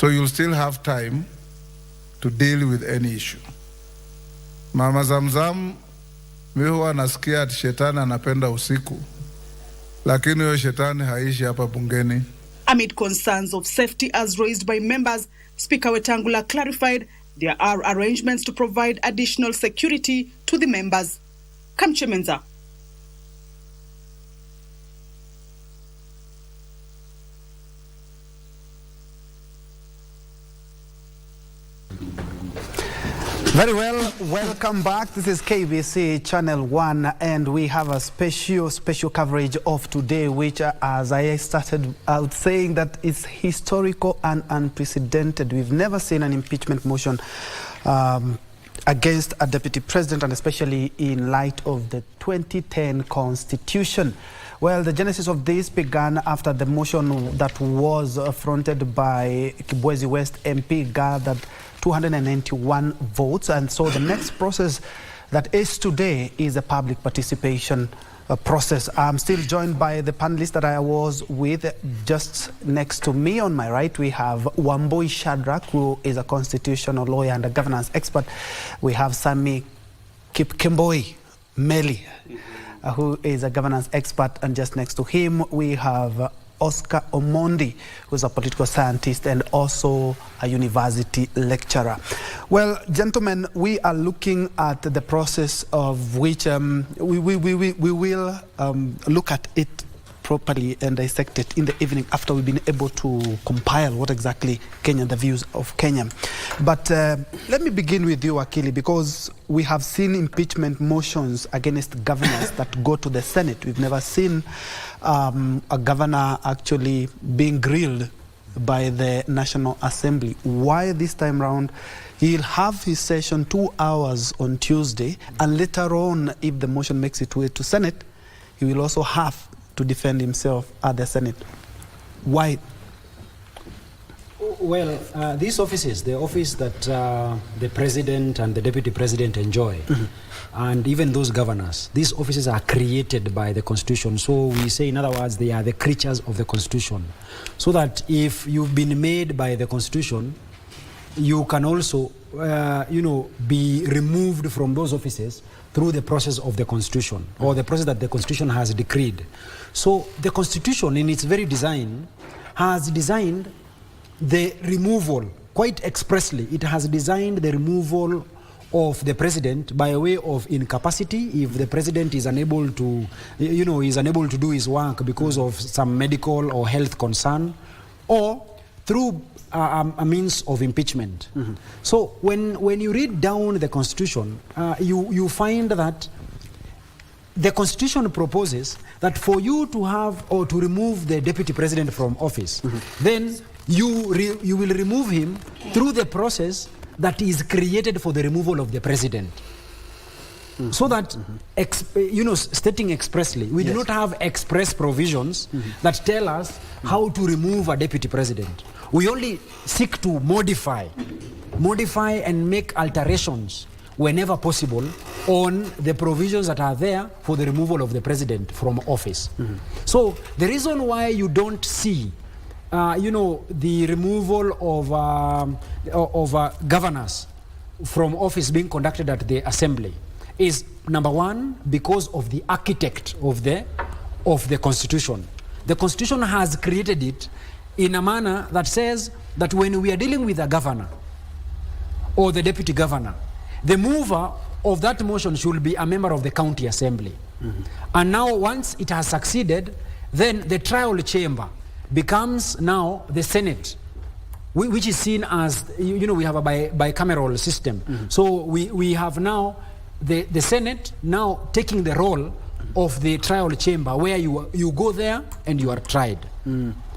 So you'll still have time to deal with any issue. Mama Zamzam, mimi huwa nasikia ati shetani anapenda usiku, lakini huyo shetani haishi hapa bungeni. Amid concerns of safety as raised by members, Speaker Wetangula clarified there are arrangements to provide additional security to the members. Kamchemenza. Very well, welcome back. This is KBC Channel 1 and we have a special coverage of today, which as I started out saying, that is historical and unprecedented. We've never seen an impeachment motion against a deputy president, and especially in light of the 2010 constitution. Well, the genesis of this began after the motion that was fronted by Kibwezi West MP gathered 291 votes, and so the next process that is today is a public participation process. I'm still joined by the panelists that I was with. Just next to me on my right, we have Wambui Shadrack, who is a constitutional lawyer and a governance expert. We have Sami Kipkemboi Meli, who is a governance expert, and just next to him we have Oscar Omondi, who's a political scientist and also a university lecturer. Well, gentlemen, we are looking at the process of which we will look at it properly and dissect it in the evening after we've been able to compile what exactly Kenya, the views of Kenya. But let me begin with you, Akili, because we have seen impeachment motions against governors that go to the Senate. We've never seen a governor actually being grilled by the National Assembly. Why this time round? He'll have his session 2 hours on Tuesday, and later on, if the motion makes its way to Senate, he will also have to defend himself at the Senate. Why? Well, these offices, the office that the president and the deputy president enjoy, and even those governors, these offices are created by the Constitution. So we say, in other words, they are the creatures of the Constitution. So that if you've been made by the Constitution, you can also, be removed from those offices through the process of the Constitution, or the process that the Constitution has decreed. So the Constitution, in its very design, has designed the removal, quite expressly, it has designed the removal of the president by way of incapacity if the president is unable to, is unable to do his work because of some medical or health concern, or through a means of impeachment. So when you read down the Constitution, you find that the Constitution proposes that for you to have or to remove the deputy president from office, then you will remove him through the process that is created for the removal of the president. So that, stating expressly, we do not have express provisions that tell us how to remove a deputy president. We only seek to modify and make alterations whenever possible on the provisions that are there for the removal of the president from office. So the reason why you don't see the removal of governors from office being conducted at the assembly is, number one, because of the architect of the Constitution. The Constitution has created it in a manner that says that when we are dealing with a governor or the deputy governor, the mover of that motion should be a member of the county assembly. And now once it has succeeded, then the trial chamber becomes now the Senate, which is seen as, we have a bicameral system. So we have now the Senate now taking the role of the trial chamber, where you go there and you are tried.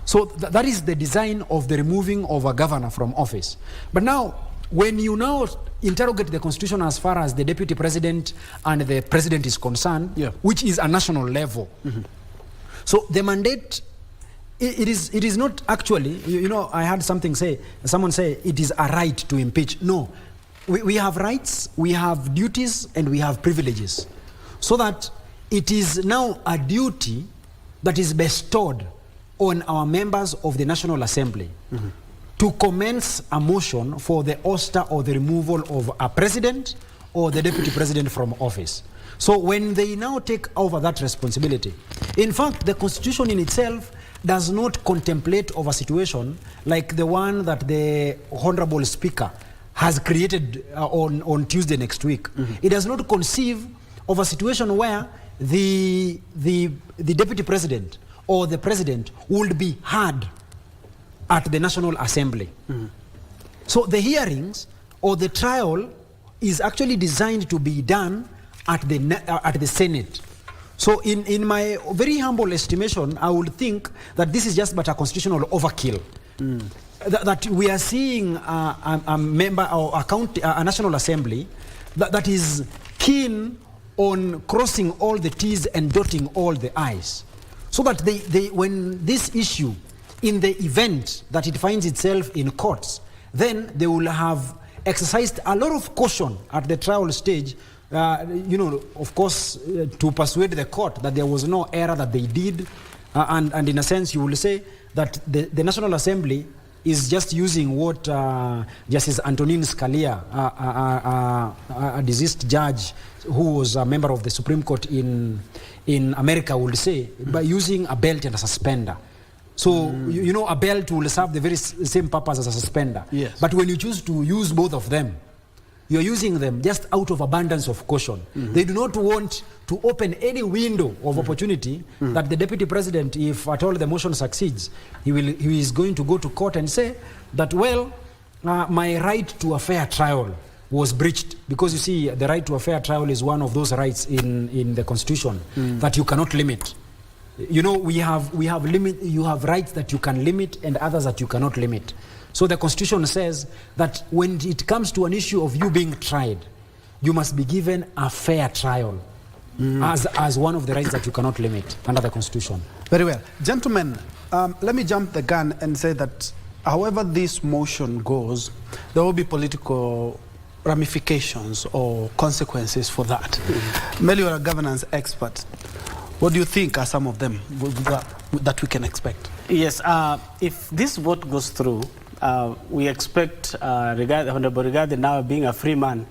So that is the design of the removing of a governor from office. But now, when you now interrogate the Constitution as far as the deputy president and the president is concerned, which is a national level, so the mandate, it is not actually, I heard someone say it is a right to impeach. No, we have rights, we have duties, and we have privileges. So that it is now a duty that is bestowed on our members of the National Assembly to commence a motion for the ouster or the removal of a president or the deputy president from office. So when they now take over that responsibility, in fact, the Constitution in itself does not contemplate of a situation like the one that the Honorable Speaker has created on Tuesday next week. It does not conceive of a situation where the deputy president or the president would be heard at the National Assembly. So the hearings or the trial is actually designed to be done at the Senate. So in my very humble estimation, I would think that this is just but a constitutional overkill. That we are seeing a member or a National Assembly that is keen on crossing all the T's and dotting all the I's. So that when this issue, in the event that it finds itself in courts, then they will have exercised a lot of caution at the trial stage, of course, to persuade the court that there was no error that they did. And in a sense, you will say that the National Assembly is just using what Justice Antonin Scalia, a deceased judge who was a member of the Supreme Court in America, would say, by using a belt and a suspender. So, a belt will serve the very same purpose as a suspender. Yes. But when you choose to use both of them, you're using them just out of abundance of caution. They do not want to open any window of opportunity that the deputy president, if at all the motion succeeds, he is going to go to court and say that, well, my right to a fair trial was breached. Because you see, the right to a fair trial is one of those rights in the Constitution that you cannot limit. We have limit. You have rights that you can limit and others that you cannot limit. So the Constitution says that when it comes to an issue of you being tried, you must be given a fair trial as one of the rights that you cannot limit under the Constitution. Very well. Gentlemen, let me jump the gun and say that however this motion goes, there will be political ramifications or consequences for that. Mel, you're a governance expert. What do you think are some of them that we can expect? Yes, if this vote goes through, we expect Honorable Rigathi, now being a free man,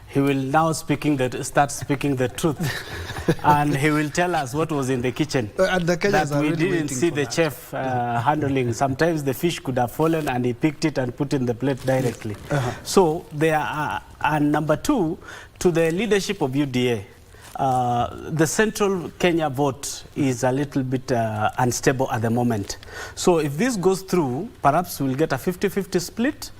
he will now start speaking the truth. And he will tell us what was in the kitchen. That we didn't see the chef handling. Sometimes the fish could have fallen and he picked it and put in the plate directly. So there are, and number two, to the leadership of UDA, the central Kenya vote is a little bit unstable at the moment. So if this goes through, perhaps we'll get a 50-50 split,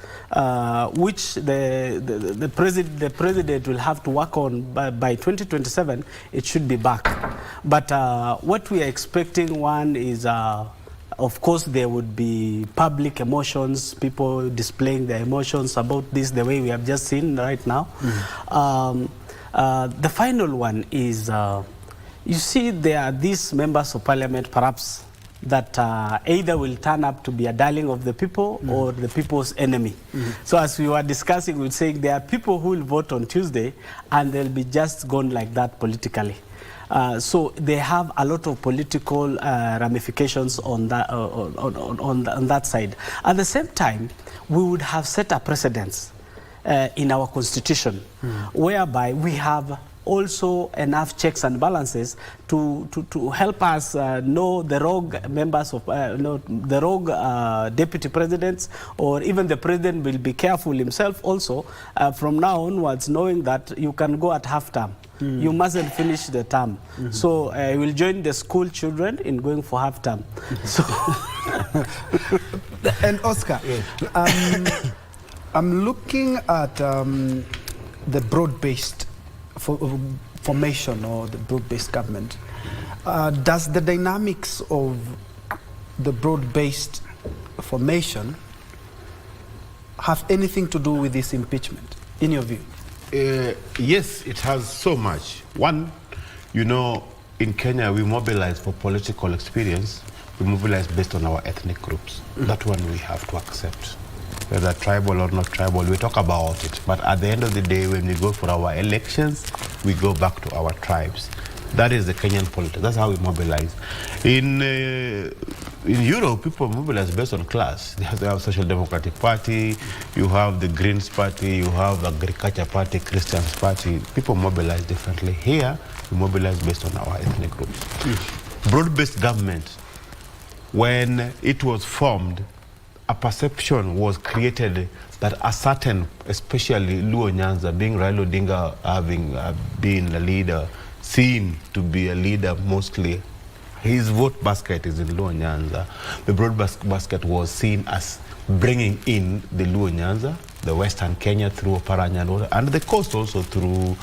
which the president will have to work on by 2027. It should be back. But what we are expecting, one is, of course, there would be public emotions, people displaying their emotions about this, the way we have just seen right now. The final one is, you see, there are these members of parliament, perhaps, that either will turn up to be a darling of the people or the people's enemy. So as we were discussing, we were saying there are people who will vote on Tuesday and they'll be just gone like that politically. So they have a lot of political ramifications on that, on that side. At the same time, we would have set a precedence in our constitution, whereby we have also enough checks and balances to help us know the rogue members of, the rogue deputy presidents, or even the president will be careful himself also from now onwards, knowing that you can go at half term. You mustn't finish the term. So I will join the school children in going for half term. So and Oscar, I'm looking at the broad-based formation or the broad-based government. Does the dynamics of the broad-based formation have anything to do with this impeachment, in your view? Yes, it has so much. One, in Kenya, we mobilize for political experience. We mobilize based on our ethnic groups. That one we have to accept. Whether tribal or not tribal, we talk about it. But at the end of the day, when we go for our elections, we go back to our tribes. That is the Kenyan politics. That's how we mobilize. In in Europe, people mobilize based on class. They have Social Democratic Party, you have the Greens Party, you have the Agriculture Party, Christians Party. People mobilize differently. Here, we mobilize based on our ethnic groups. Broad-based government, when it was formed, a perception was created that a certain, especially Luo Nyanza, being Raila Odinga having been a leader, seen to be a leader mostly, his vote basket is in Luo Nyanza. The broad basket was seen as bringing in the Luo Nyanza, the Western Kenya through Oparanya, and the coast also through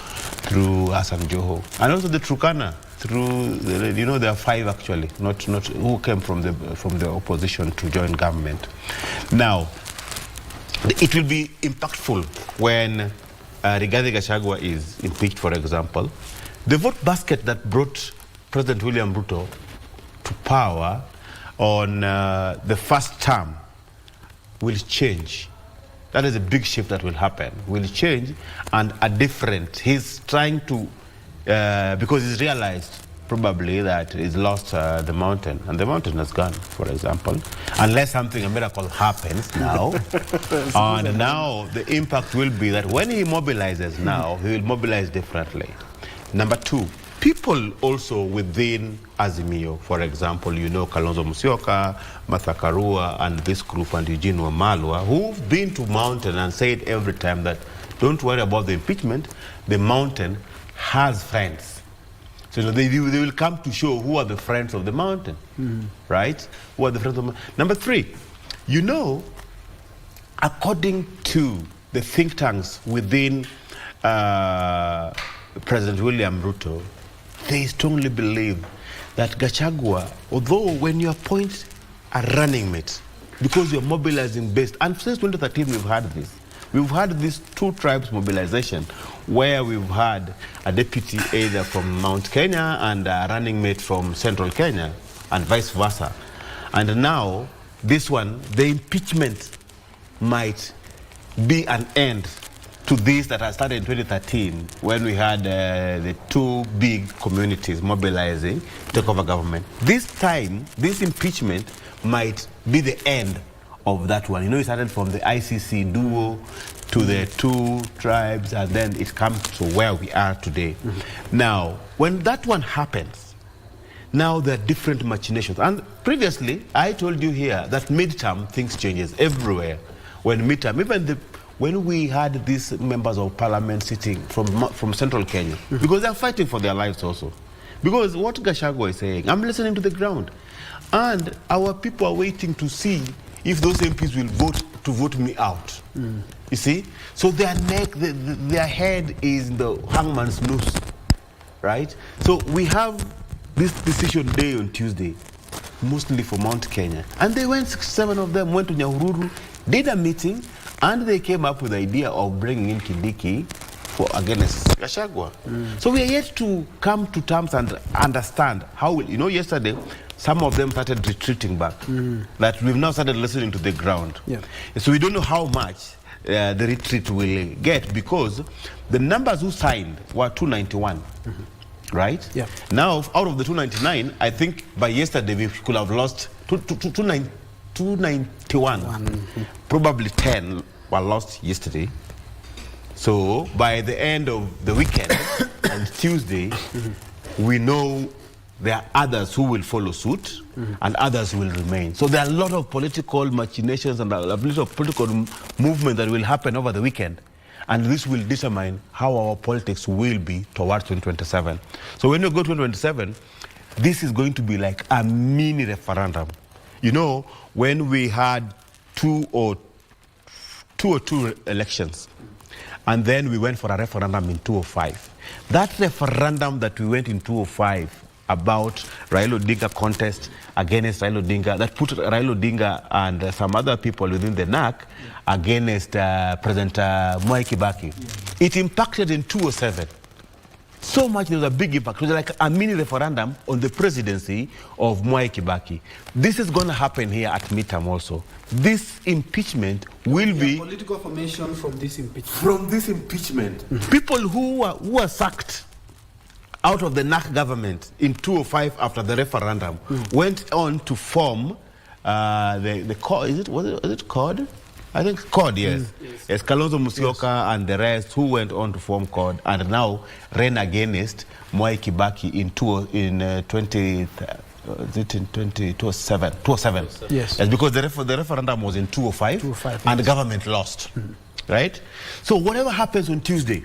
Hassan Joho, and also the Turkana through, there are 5 actually, not who came from the opposition to join government. Now, it will be impactful when Rigathi Gachagua is impeached, for example. The vote basket that brought President William Ruto to power on the first term will change. That is a big shift that will happen. Will change, and a different. He's trying to, because he's realized probably that he's lost the mountain, and the mountain has gone, for example, unless a miracle happens now. And now the impact will be that when he mobilizes now, he will mobilize differently. Number 2, people also within Azimio, for example, Kalonzo Musyoka, Martha Karua, and this group, and Eugene Wamalwa, who've been to Mountain and said every time that don't worry about the impeachment, the Mountain has friends. So they will come to show who are the friends of the Mountain, right? Who are the friends of the Mountain. Number 3, according to the think tanks within President William Ruto, they strongly believe that Gachagua, although when you appoint a running mate, because you're mobilizing based, and since 2013 we've had this. We've had this 2 tribes mobilization where we've had a deputy either from Mount Kenya and a running mate from Central Kenya and vice versa. And now this one, the impeachment might be an end to this that had started in 2013 when we had the 2 big communities mobilizing to take over government. This time, this impeachment might be the end of that one. It started from the ICC duo to the 2 tribes, and then it comes to where we are today. Now, when that one happens, now there are different machinations. And previously, I told you here that midterm things changes everywhere. When midterm, even when we had these members of parliament sitting from Central Kenya, because they're fighting for their lives also. Because what Gachagua is saying, I'm listening to the ground. And our people are waiting to see if those MPs will vote me out. You see? So their neck, their head is in the hangman's noose, right? So we have this decision day on Tuesday, mostly for Mount Kenya. And they went, 7 of them went to Nyahururu, did a meeting, and they came up with the idea of bringing in Kindiki against Gachagua. So we are yet to come to terms and understand how, yesterday, some of them started retreating back. That we've now started listening to the ground. Yeah. So we don't know how much the retreat will get, because the numbers who signed were 291, right? Yeah. Now, out of the 299, I think by yesterday we could have lost 291. Probably 10 were lost yesterday. So by the end of the weekend, on Tuesday, we know there are others who will follow suit, and others will remain. So there are a lot of political machinations and a lot of political movement that will happen over the weekend. And this will determine how our politics will be towards 2027. So when you go to 2027, this is going to be like a mini referendum. When we had two or two elections, and then we went for a referendum in 2005. That referendum that we went in 2005 about Raila Odinga contest against Raila Odinga, that put Raila Odinga and some other people within the NAC against President Mwai Kibaki. It impacted in 2007. So much, there was a big impact. It was like a mini referendum on the presidency of Mwai Kibaki. This is going to happen here at midterm also. This impeachment will be... political formation from this impeachment. From this impeachment. People who were sacked out of the NAC government in 2005 after the referendum went on to form the COD, is it COD? I think COD, yes. Yes, Kalonzo Musyoka and the rest who went on to form COD and now ran against Mwai Kibaki in 2007. Yes. Yes, because the referendum was in 2005 and the government lost, right? So whatever happens on Tuesday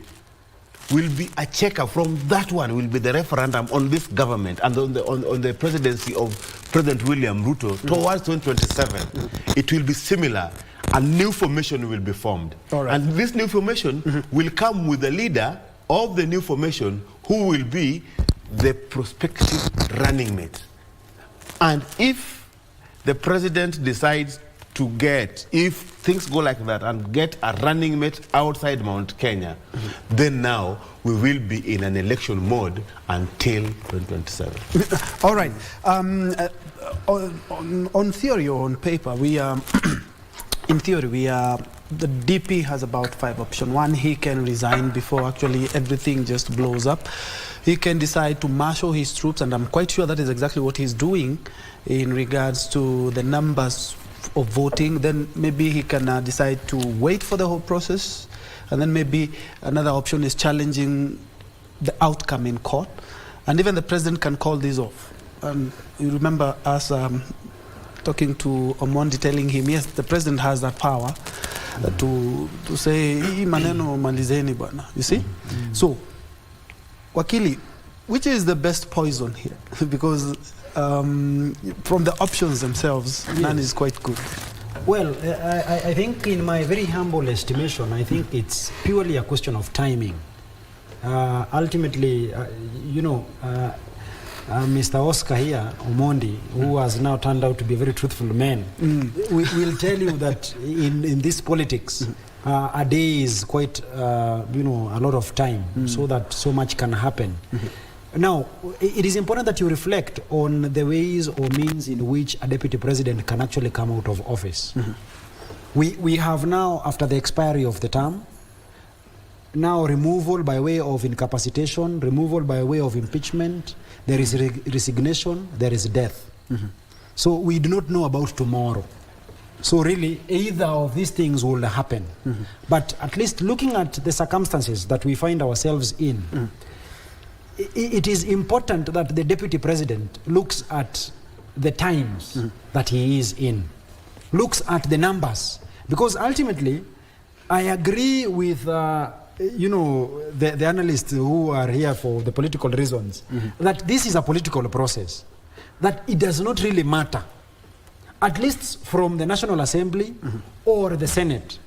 will be a checker from that one, will be the referendum on this government and on the presidency of President William Ruto towards 2027. It will be similar. A new formation will be formed. Right. And this new formation will come with the leader of the new formation who will be the prospective running mate. And if the president decides to get, if things go like that and get a running mate outside Mount Kenya, then now we will be in an election mode until 2027. All right. On theory or on paper, we are... In theory, the DP has about 5 options. One, he can resign before actually everything just blows up. He can decide to marshal his troops, and I'm quite sure that is exactly what he's doing in regards to the numbers of voting. Then maybe he can decide to wait for the whole process, and then maybe another option is challenging the outcome in court. And even the president can call this off. And you remember us talking to Omondi, telling him, yes, the president has that power to say, hii maneno malizeni bwana, you see? So, Wakili, which is the best poison here? Because from the options themselves, none is quite good. Well, I think in my very humble estimation, I think it's purely a question of timing. Ultimately, Mr. Oscar here, Omondi, who has now turned out to be a very truthful man, will tell you that in this politics, a day is quite, a lot of time, so that so much can happen. Now, it is important that you reflect on the ways or means in which a deputy president can actually come out of office. We have now, after the expiry of the term, now removal by way of incapacitation, removal by way of impeachment, there is resignation, there is death. So we do not know about tomorrow. So really, either of these things will happen. But at least looking at the circumstances that we find ourselves in, it is important that the deputy president looks at the times that he is in, looks at the numbers. Because ultimately, I agree with the analysts who are here for the political reasons, that this is a political process, that it does not really matter, at least from the National Assembly or the Senate,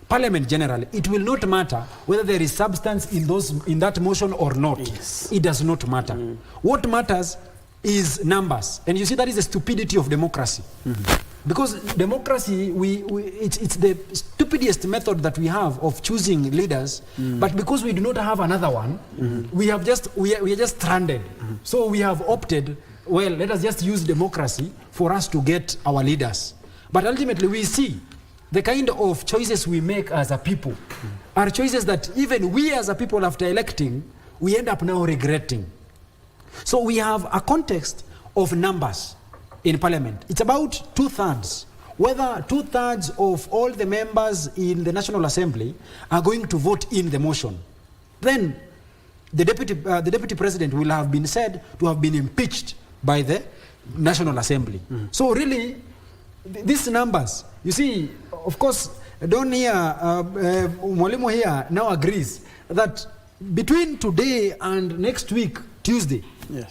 Parliament generally, it will not matter whether there is substance in that motion or not. Yes. It does not matter. What matters is numbers. And you see, that is the stupidity of democracy. Because democracy, it's the stupidest method that we have of choosing leaders, but because we do not have another one, we are just stranded. So we have opted, well, let us just use democracy for us to get our leaders. But ultimately we see the kind of choices we make as a people are choices that even we as a people after electing, we end up now regretting. So we have a context of numbers in Parliament. It's about 2/3. Whether 2/3 of all the members in the National Assembly are going to vote in the motion, then the deputy president will have been said to have been impeached by the National Assembly. So really, these numbers, you see, of course, Don here, Mwalimu here now agrees that between today and next week, Tuesday,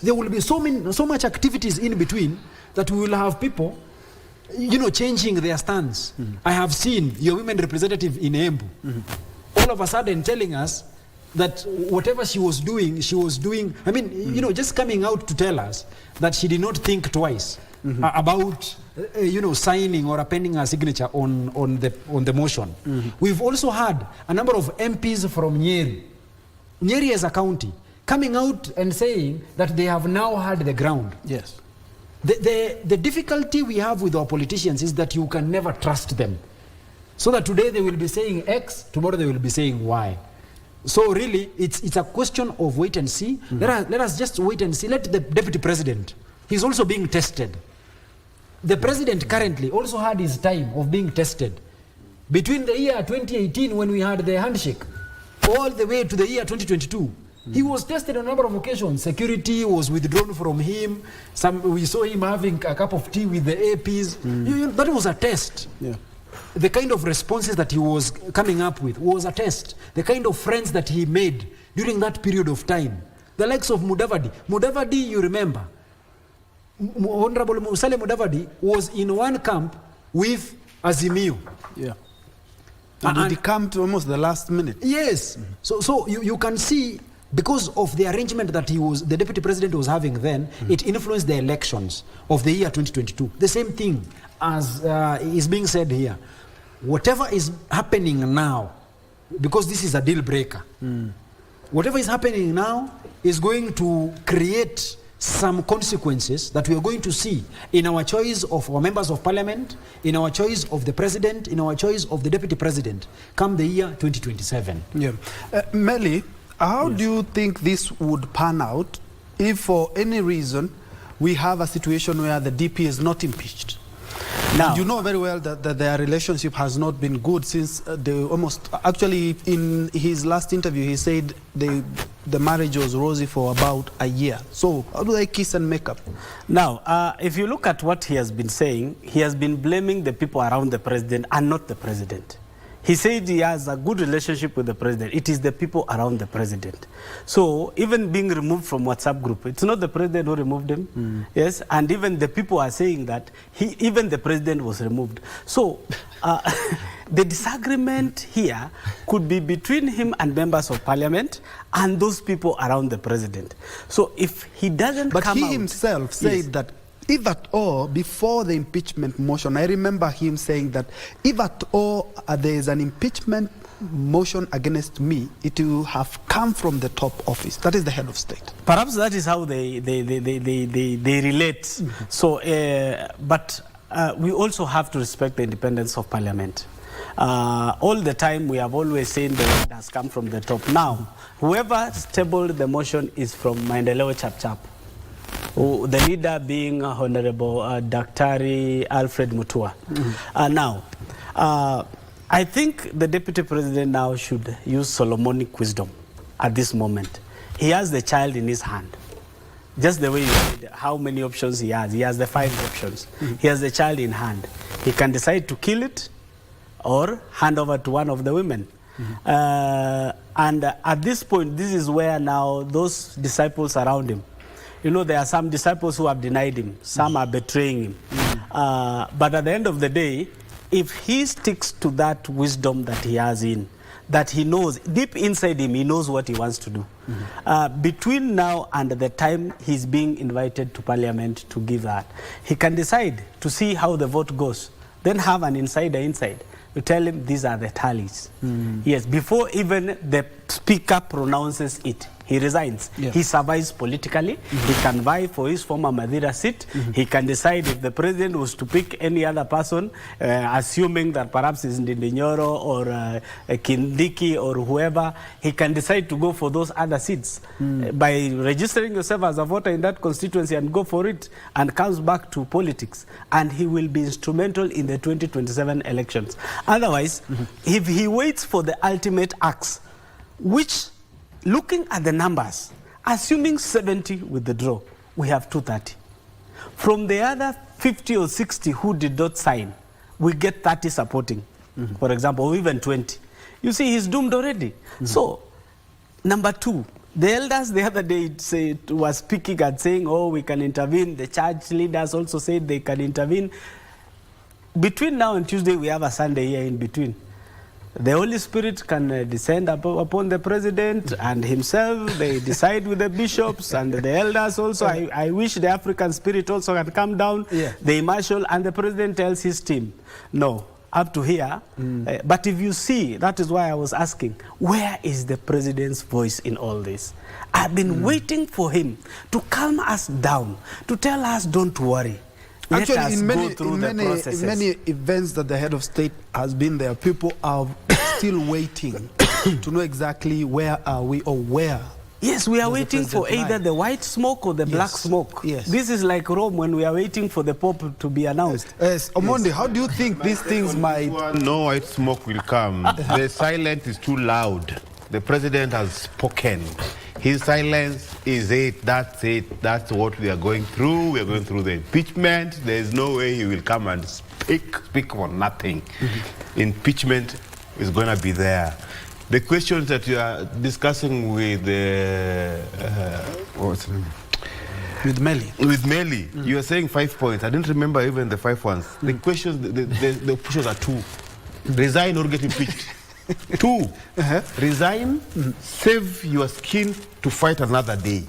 there will be so much activities in between that we will have people, changing their stance. I have seen your women representative in Embu, all of a sudden telling us that whatever she was doing, I mean, just coming out to tell us that she did not think twice about, signing or appending her signature on the motion. We've also had a number of MPs from Nyeri as a county, coming out and saying that they have now had the ground. Yes. The difficulty we have with our politicians is that you can never trust them. So that today they will be saying X, tomorrow they will be saying Y. So really, it's a question of wait and see. Let us just wait and see. Let the deputy president, he's also being tested. The president currently also had his time of being tested. Between the year 2018, when we had the handshake, all the way to the year 2022, he was tested on a number of occasions. Security was withdrawn from him. We saw him having a cup of tea with the APs. That was a test. Yeah. The kind of responses that he was coming up with was a test. The kind of friends that he made during that period of time. The likes of Mudavadi. Mudavadi, you remember, Honorable Musalia Mudavadi was in one camp with Azimio. Yeah. And he came to almost the last minute. Yes. So you can see, because of the arrangement that the deputy president was having then, it influenced the elections of the year 2022. The same thing as is being said here. Whatever is happening now, because this is a deal breaker, whatever is happening now is going to create some consequences that we are going to see in our choice of our members of parliament, in our choice of the president, in our choice of the deputy president, come the year 2027. Yeah. Melly, how do you think this would pan out if for any reason we have a situation where the DP is not impeached? Now, you know very well that their relationship has not been good since they almost, actually in his last interview he said the marriage was rosy for about a year. So how do they kiss and make up? Now, if you look at what he has been saying, he has been blaming the people around the president and not the president. He said he has a good relationship with the president. It is the people around the president. So even being removed from WhatsApp group, it's not the president who removed him. Yes, and even the people are saying that even the president was removed. So the disagreement here could be between him and members of parliament and those people around the president. So if he doesn't come out... But he himself said that if at all, before the impeachment motion, I remember him saying that if at all there is an impeachment motion against me, it will have come from the top office. That is the head of state. Perhaps that is how they relate. So, but we also have to respect the independence of parliament. All the time we have always seen the word has come from the top. Now, whoever tabled the motion is from Maendeleo Chapchap. The leader being Honorable Daktari Alfred Mutua. Now, I think the deputy president now should use Solomonic wisdom at this moment. He has the child in his hand. Just the way you said, how many options he has. He has the 5 options. He has the child in hand. He can decide to kill it or hand over to one of the women. And at this point, this is where now those disciples around him, you know, there are some disciples who have denied him. Some are betraying him. But at the end of the day, if he sticks to that wisdom that he has that he knows, deep inside him, he knows what he wants to do. Between now and the time he's being invited to parliament to give that, he can decide to see how the vote goes. Then have an insider inside. You tell him these are the tallies. Yes, before even the speaker pronounces it, he resigns. Yeah. He survives politically. He can vie for his former Madira seat. He can decide if the president was to pick any other person, assuming that perhaps it's Ndindinyoro or Kindiki or whoever, he can decide to go for those other seats by registering yourself as a voter in that constituency and go for it, and comes back to politics. And he will be instrumental in the 2027 elections. Otherwise, if he waits for the ultimate axe, which, looking at the numbers, assuming 70 with the draw, we have 230. From the other 50 or 60 who did not sign, we get 30 supporting, for example, or even 20. You see, he's doomed already. So, number 2, the elders the other day was speaking and saying, oh, we can intervene. The church leaders also said they can intervene. Between now and Tuesday, we have a Sunday here in between. The Holy Spirit can descend upon the president and himself. They decide with the bishops and the elders also. I wish the African spirit also can come down. Yeah. The marshal and the president tells his team, no, up to here. But if you see, that is why I was asking, where is the president's voice in all this? I've been waiting for him to calm us down, to tell us, don't worry. Actually, in many events that the head of state has been there, people are still waiting to know exactly where are we or where Yes, we are waiting for either the white smoke or the black smoke. Yes. This is like Rome when we are waiting for the Pope to be announced. Yes. Omondi, how do you think these things might... No white smoke will come. The silence is too loud. The president has spoken. His silence is it. That's it. That's what we are going through. We are going through the impeachment. There is no way he will come and speak for nothing. Impeachment is going to be there. The questions that you are discussing with what's the name? With Meli. With Meli, you are saying 5 points. I didn't remember even the 5 ones. The questions, the options are 2. Resign or get impeached. 2. Resign, save your skin to fight another day.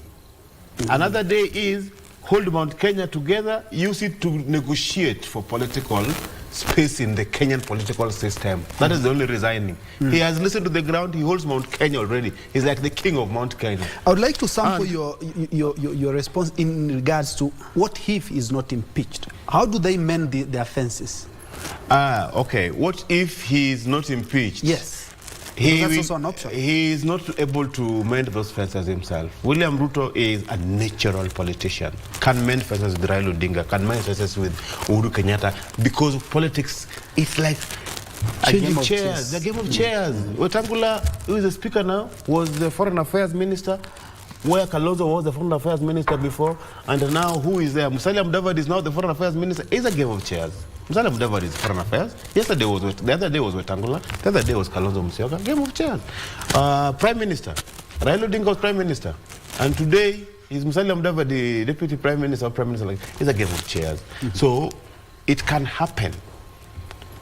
Another day is hold Mount Kenya together, use it to negotiate for political space in the Kenyan political system. That is the only resigning. He has listened to the ground. He holds Mount Kenya already. He's like the king of Mount Kenya. I would like to sample your response in regards to what if he is not impeached? How do they mend the offenses? Okay. What if he is not impeached? Yes. That's also an option. He is not able to mend those fences himself. William Ruto is a natural politician. Can mend fences with Raila Odinga, can mend fences with Uhuru Kenyatta, because of politics, it's like a game of chairs. The game of chairs. Wetangula, who is the speaker now, was the foreign affairs minister, where Kalonzo was the foreign affairs minister before, and now who is there? Musalia Mudavadi is now the foreign affairs minister. It's a game of chairs. Musalia Mudavadi is foreign affairs. The other day was Wetangula. The other day was Kalonzo Musyoka. Game of chairs. Prime Minister. Raila Odinga was Prime Minister. And today is Musalia Mudavadi Deputy Prime Minister or Prime Minister. It's a game of chairs. So it can happen.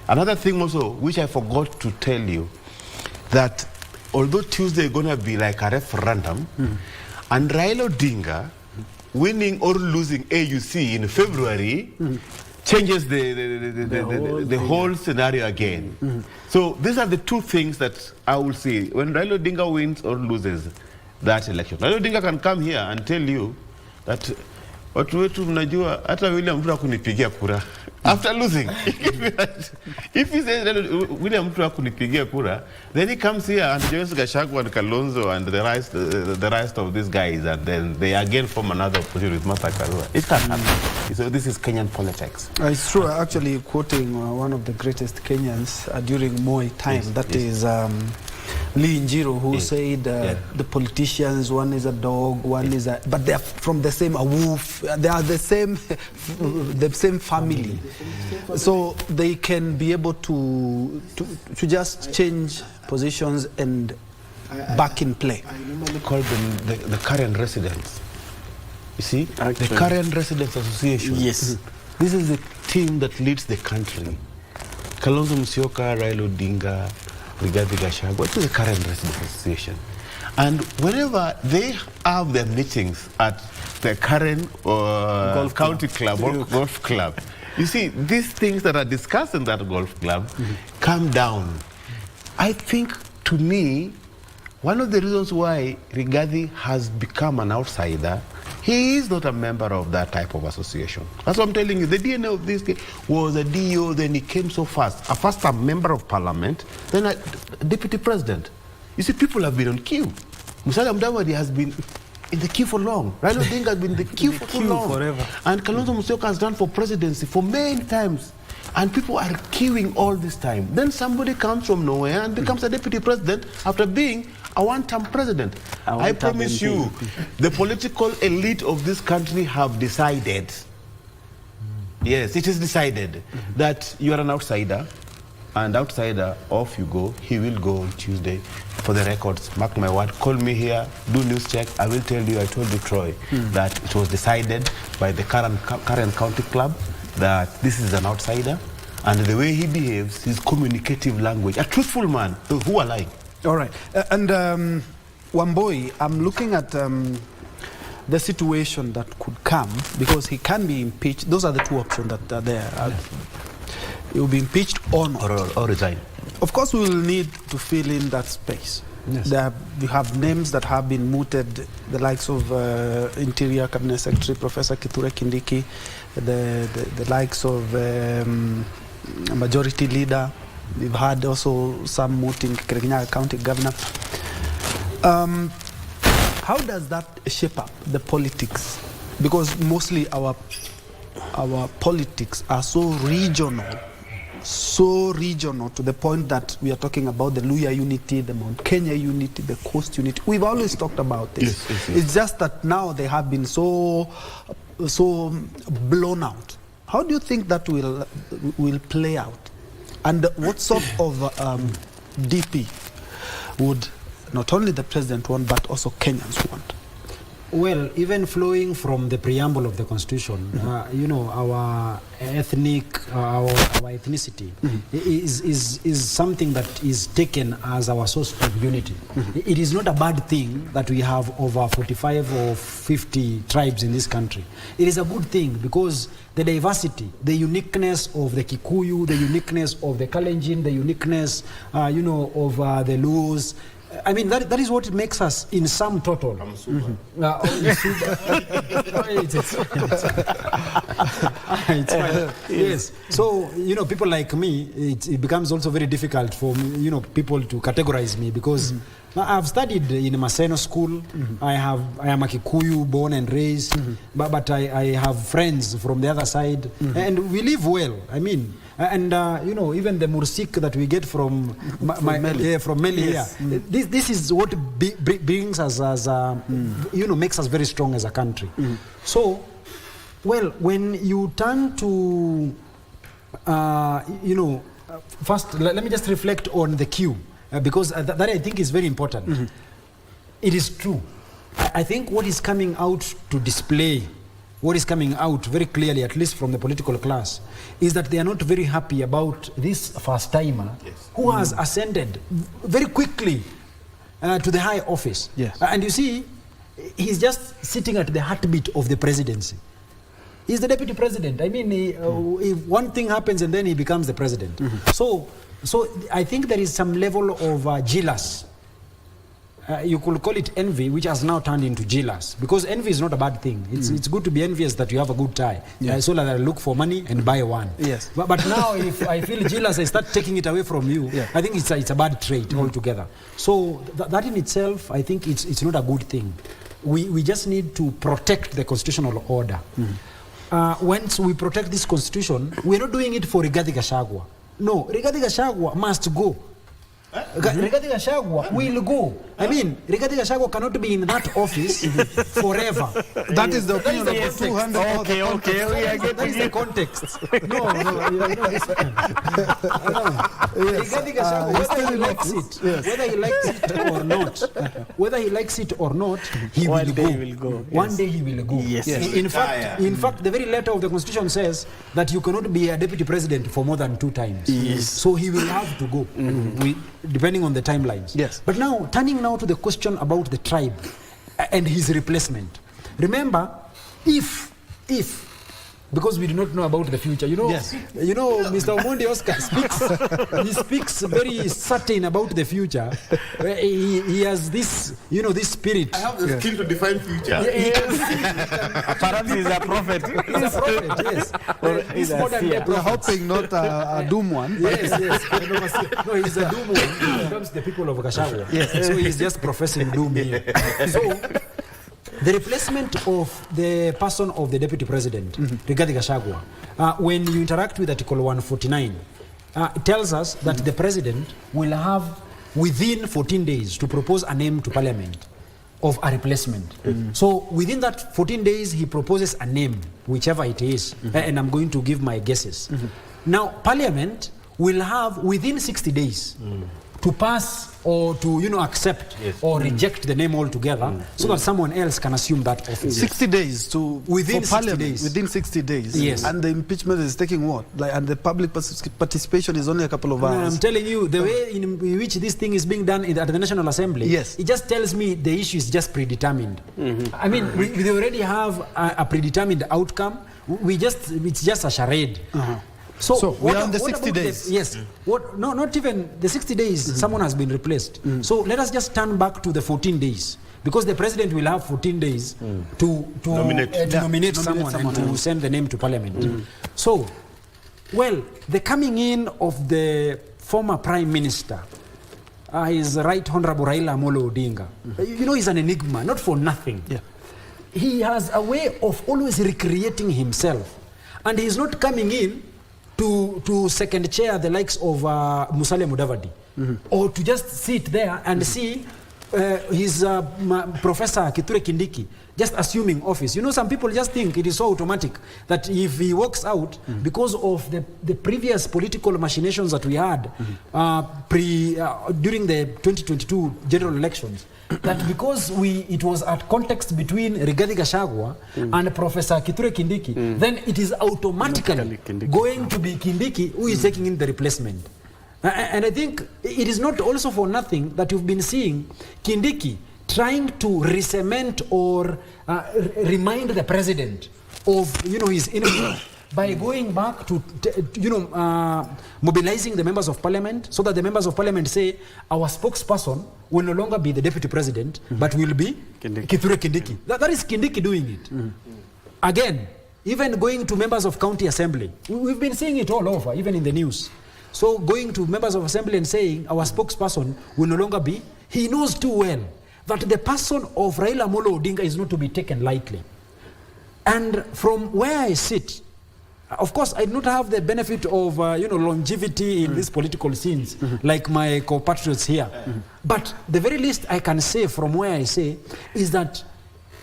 Another thing also, which I forgot to tell you, that although Tuesday is going to be like a referendum, and Raila Odinga winning or losing AUC in February changes the whole scenario again. So these are the 2 things that I will see when Raila Odinga wins or loses that election. Raila Odinga can come here and tell you that watu wetu mnajua hata William Ruto hakunipigia kura after losing. If he says William Ruto hakunipigia kura, then he comes here and joins Gachagua and Kalonzo and the rest of these guys, and then they again form another opposition with Martha Karua. It can happen. So this is Kenyan politics. It's true. Actually, quoting one of the greatest Kenyans during Moi time, that is Lee Njiro, who said the politicians, one is a dog, one is a, but they are from the same, a wolf. They are the same family. So they can be able to just change positions and back in play. I normally call them the current residents. You see, the current residents association. Yes. This is the team that leads the country. Kalonzo Musyoka, Raila Odinga, Rigathi Gachagua, it is the current residents association. And whenever they have their meetings at the current county club or golf club, you see, these things that are discussed in that golf club come down. I think, to me, one of the reasons why Rigathi has become an outsider, he is not a member of that type of association. That's what I'm telling you. The DNA of this was a DO, then he came so fast. First a member of parliament, then a deputy president. You see, people have been on queue. Musalia Mudavadi has been in the queue for long. Raila Odinga has been in the queue for too long. Forever. And Kalonzo Musyoka has run for presidency for many times. And people are queuing all this time. Then somebody comes from nowhere and becomes a deputy president after being a one-term president. I promise you, the political elite of this country have decided, yes, it is decided, that you are an outsider, and outsider, off you go. He will go on Tuesday. For the records, mark my word, call me here, do news check. I will tell you, I told you, Troy, that it was decided by the current county club that this is an outsider, and the way he behaves, his communicative language, a truthful man, who are lying. All right. And Wamboi, I'm looking at the situation that could come, because he can be impeached. Those are the 2 options that are there. He will be impeached or not. Or resign. Of course, we will need to fill in that space. Yes. We have names that have been mooted, the likes of Interior Cabinet Secretary Professor Kithure Kindiki, the likes of Majority Leader. We've had also some mooting Kirinyaga County Governor. How does that shape up the politics? Because mostly our politics are so regional to the point that we are talking about the Luya unity, the Mount Kenya unity, the Coast unity. We've always talked about this. Yes. It's just that now they have been so blown out. How do you think that will play out? And what sort of DP would not only the president want, but also Kenyans want? Well, even flowing from the preamble of the Constitution, our ethnicity is something that is taken as our source of unity. It is not a bad thing that we have over 45 or 50 tribes in this country. It is a good thing because the diversity, the uniqueness of the Kikuyu, the uniqueness of the Kalenjin, the uniqueness, of the Luos, I mean, that is what makes us in sum total. It's fine. Yes. So, people like me, it becomes also very difficult for people to categorize me because I've studied in Maseno school. I am a Kikuyu, born and raised, but I have friends from the other side, and we live well. I mean, and even the mursik that we get from Meli here, this is what brings us as makes us very strong as a country. So, well, when you turn to first let me just reflect on the queue. Because that I think is very important. It is true. I think what is coming out to display, what is coming out very clearly, at least from the political class, is that they are not very happy about this first-timer who has ascended very quickly to the high office. Yes. And you see, he's just sitting at the heartbeat of the presidency. He's the deputy president. I mean, if one thing happens and then he becomes the president. So I think there is some level of jealous. You could call it envy, which has now turned into jealous. Because envy is not a bad thing. It's good to be envious that you have a good tie. So that I look for money and buy one. Yes. But now if I feel jealous, I start taking it away from you. I think it's a bad trait altogether. So that in itself, I think it's not a good thing. We just need to protect the constitutional order. Once we protect this constitution, we're not doing it for Rigathi Gachagua. No, Rigathi Gachagua must go. Rigathi Gachagua will go. I mean, Rigathi Gachagua cannot be in that office forever. That is the opinion of the 200. That is the context. Rigathi Gachagua, whether he likes it or not, he will go. One day he will go. Yes. In fact, the very letter of the Constitution says that you cannot be a deputy president for more than 2 times. Yes. So he will have to go. Depending on the timelines. Yes. But now, turning now to the question about the tribe and his replacement. Remember, if because we do not know about the future, Mr. Omondi Oscar speaks very certain about the future. He has this, this spirit. I have the skill to define future. Apparently he's a prophet. He's a prophet, yes. He's modern day We're hoping not a doom one. Yes. No, he's a doom one. He becomes the people of Gachagua. Yes. So he's just professing doom here. So, the replacement of the person of the deputy president, Rigathi Gachagua, when you interact with Article 149, it tells us that the president will have within 14 days to propose a name to parliament of a replacement. So within that 14 days, he proposes a name, whichever it is, and I'm going to give my guesses. Now, parliament will have within 60 days to pass or to accept or reject the name altogether so that someone else can assume that office. 60 days to within for 60 parliament, days. Within 60 days. Yes. And the impeachment is taking what? And the public participation is only a couple of hours. I'm telling you, the way in which this thing is being done at the National Assembly, it just tells me the issue is just predetermined. I mean, we already have a predetermined outcome. It's just a charade. So we are on the 60 days. Yes. No, not even the 60 days. Someone has been replaced. So let us just turn back to the 14 days, because the president will have 14 days to nominate someone and to send the name to parliament. So, well, the coming in of the former prime minister His Right Honorable Raila Amolo Odinga. You know, he's an enigma, not for nothing. Yeah. He has a way of always recreating himself. And he's not coming in to second chair the likes of Musalia Mudavadi, or to just sit there and see his Professor Kithure Kindiki just assuming office. You know, some people just think it is so automatic that if he walks out, because of the previous political machinations that we had during the 2022 general elections, that because it was at context between Rigathi Gachagua and Professor Kithure Kindiki, then it is automatically going to be Kindiki who is taking in the replacement. And I think it is not also for nothing that you've been seeing Kindiki trying to re-cement or remind the president of, you know, his influence by going back to, mobilizing the members of parliament, so that the members of parliament say our spokesperson will no longer be the deputy president, but will be Kithure Kindiki. That is Kindiki doing it. Again, even going to members of county assembly, we've been seeing it all over, even in the news. So going to members of assembly and saying our spokesperson will no longer be, he knows too well that the person of Raila Amolo Odinga is not to be taken lightly. And from where I sit, of course, I do not have the benefit of longevity in these political scenes like my compatriots here. But the very least I can say from where I say is that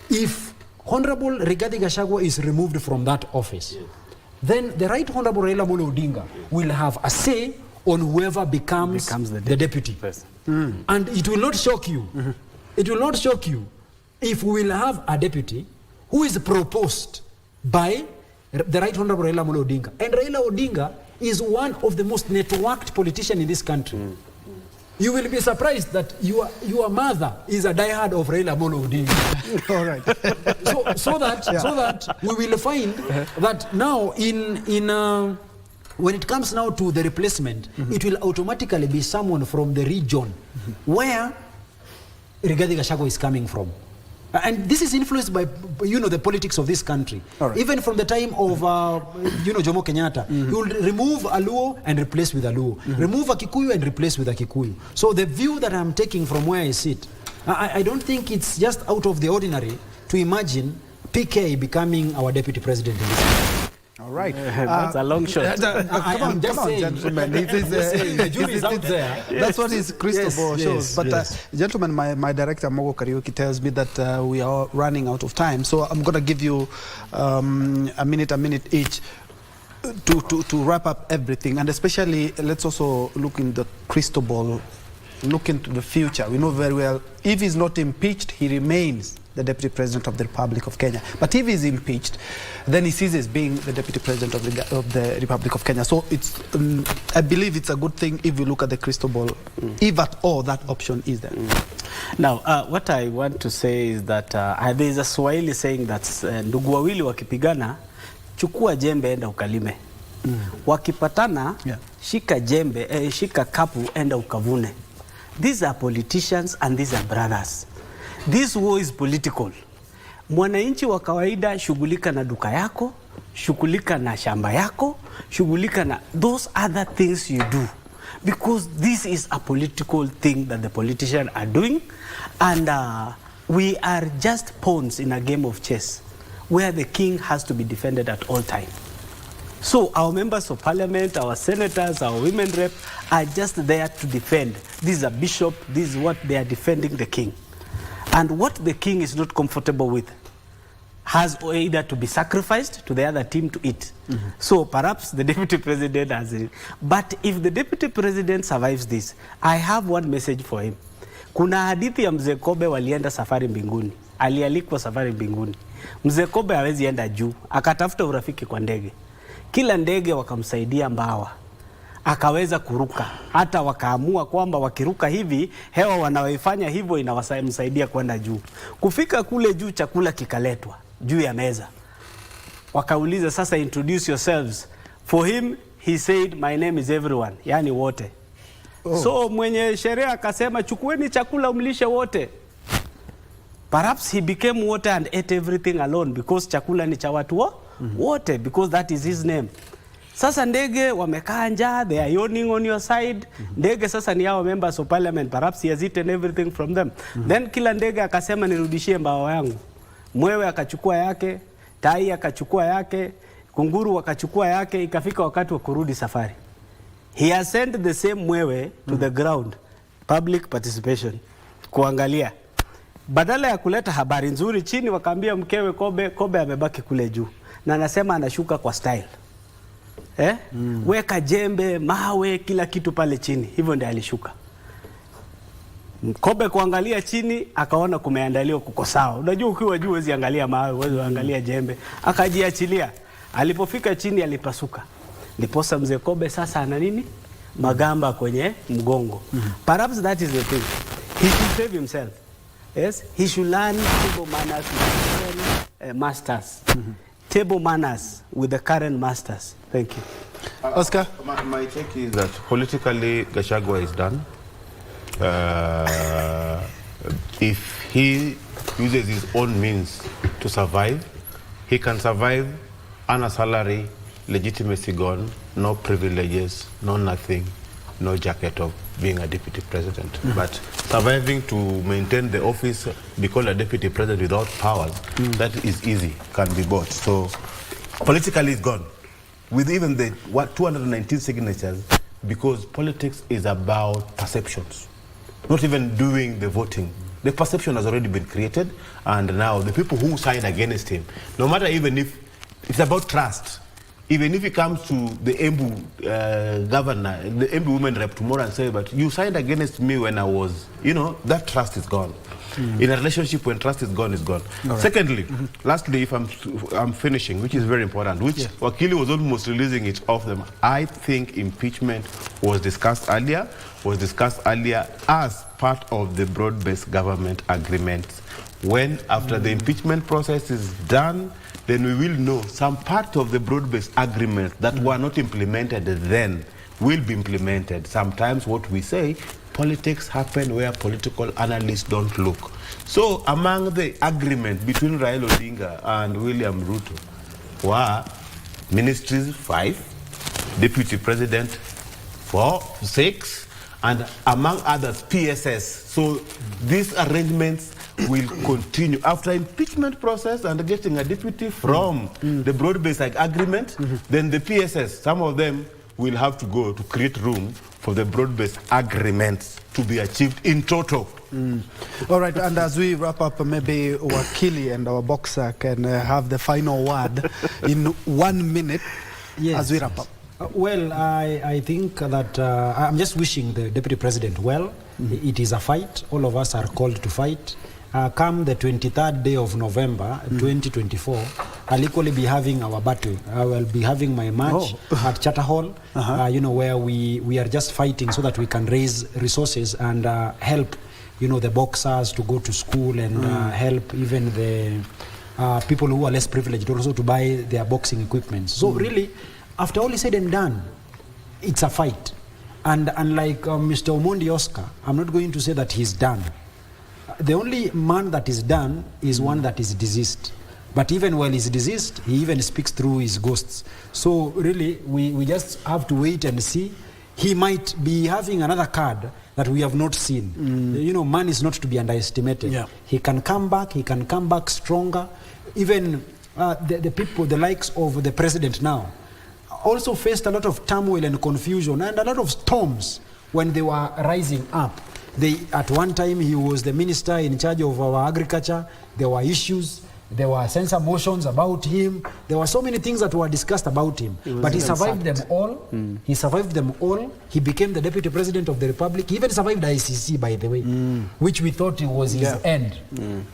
if Honorable Rigathi Gachagua is removed from that office, then the Right Honorable Raila Amolo Odinga will have a say on whoever becomes the deputy. And it will not shock you. It will not shock you if we will have a deputy who is proposed by the Right Honorable Raila Amolo Odinga. And Raila Odinga is one of the most networked politicians in this country. You will be surprised that your mother is a diehard of Raila Amolo Odinga. All right. so that we will find that now when it comes now to the replacement, it will automatically be someone from the region where Rigathi Gachagua is coming from. And this is influenced by, the politics of this country. Right. Even from the time of, Jomo Kenyatta, you will remove a Luo and replace with a Luo. Remove a Kikuyu and replace with a Kikuyu. So the view that I'm taking from where I sit, I don't think it's just out of the ordinary to imagine PK becoming our deputy president in this country. All right. That's a long shot. Come on, gentlemen. The jury is out there. That's what his crystal ball shows. But gentlemen, my director, Mogo Kariuki, tells me that we are running out of time. So I'm going to give you a minute each to wrap up everything. And especially, let's also look in the crystal ball, look into the future. We know very well, if he's not impeached, he remains the Deputy President of the Republic of Kenya. But if he's impeached, then he ceases being the Deputy President of the Republic of Kenya. So it's, I believe it's a good thing if we look at the crystal ball, if at all that option is there. Now, what I want to say is that there is a Swahili saying that ndugu wawili wakipigana, chukua jembe enda ukalime. Wakipatana, shika jembe, shika kapu enda ukavune. These are politicians and these are brothers. This war is political. Mwananchi wa kawaida, shughulika na duka yako, shughulika na shamba yako, shughulika na those other things you do. Because this is a political thing that the politicians are doing, and we are just pawns in a game of chess where the king has to be defended at all times. So our members of parliament, our senators, our women rep are just there to defend. This is a bishop, this is what they are defending the king. And what the king is not comfortable with has either to be sacrificed to the other team to eat. So perhaps the deputy president has it. But if the deputy president survives this, I have one message for him. Kuna hadithi ya Mzee Kobe walienda safari mbinguni. Alialikwa safari mbinguni. Mzee Kobe hawezi enda juu. Akatafuta urafiki kwa ndege. Kila ndege wakamsaidia mbawa. Akaweza kuruka. Hata wakaamua kwamba wakiruka hivi, hewa wanaoifanya hivyo inawasaidia kwenda juu. Kufika kule juu, chakula kikaletwa juu ya meza. Wakauliza, sasa introduce yourselves. For him, he said, my name is everyone. Yani wote. So mwenye sheria akasema, chukueni chakula umlishe wote. Perhaps he became water and ate everything alone because chakula ni cha watu wote, because that is his name. Sasa ndege wamekaa njaa, they are yawning on your side. Ndege sasa ni hao members of parliament, perhaps he has eaten everything from them. Then kila ndege akasema nirudishie mbao yangu. Mwewe akachukua yake, tai akachukua yake, kunguru wakachukua yake, ikafika wakati wa kurudi safari. He has sent the same mwewe to the ground, public participation, kuangalia. Badala ya kuleta habari nzuri chini, wakaambia mkewe Kobe amebaki kule juu. Na anasema anashuka kwa style. Weka jembe, mawe, kila kitu pale chini. Hivyo ndio alishuka. Kobe kuangalia chini, akaona kumeandaliwa kuko sawa. Unajua ukiwa juu huwezi angalia mawe, huwezi angalia jembe. Akajiachilia. Alipofika chini alipasuka. Ndiposa mzee Kobe sasa ana nini? Magamba kwenye mgongo. Perhaps that is the thing. He should save himself. Yes, he should learn table manners with the current masters. Table manners with the current masters. Thank you. Oscar? My take is that politically Gachagua is done. If he uses his own means to survive, he can survive on a salary, legitimacy gone, no privileges, no nothing, no jacket of being a deputy president. But surviving to maintain the office, be called a deputy president without powers, that is easy, can be bought. So politically it's gone. With even the 219 signatures, because politics is about perceptions, not even doing the voting. The perception has already been created, and now the people who signed against him, no matter even if it's about trust, even if he comes to the Embu governor, the Embu women rep tomorrow and say, but you signed against me when I was, that trust is gone. In a relationship, when trust is gone, it's gone. Right. Secondly, lastly, if I'm finishing, which is very important, which Wakili was almost releasing it off them. I think impeachment was discussed earlier as part of the broad-based government agreement. When, after the impeachment process is done, then we will know some part of the broad-based agreement that were not implemented then will be implemented. Sometimes what we say, politics happen where political analysts don't look. So among the agreement between Raila Odinga and William Ruto were ministries 5, deputy president 4, 6, and among others PSS. So these arrangements will continue after impeachment process and getting a deputy from the broad-based agreement. Then the PSS, some of them will have to go to create room for the broad-based agreements to be achieved in total. All right, and as we wrap up, maybe Wakili and our boxer can have the final word in 1 minute as we wrap up. Well, I think that I'm just wishing the Deputy President well. It is a fight. All of us are called to fight. Come the 23rd day of November, 2024, I'll equally be having our battle. I will be having my match at Charter Hall, where we are just fighting so that we can raise resources and help, the boxers to go to school and help even the people who are less privileged also to buy their boxing equipment. So really, after all is said and done, it's a fight. And unlike Mr. Omondi Oscar, I'm not going to say that he's done. The only man that is done is one that is deceased. But even while he's deceased, he even speaks through his ghosts. So really, we just have to wait and see. He might be having another card that we have not seen. Man is not to be underestimated. Yeah. He can come back stronger. Even the people, the likes of the president now, also faced a lot of turmoil and confusion and a lot of storms when they were rising up. At one time, he was the minister in charge of our agriculture. There were issues. There were censor motions about him. There were so many things that were discussed about him. But he survived them all. He survived them all. He became the deputy president of the republic. He even survived the ICC, by the way, which we thought it was his end.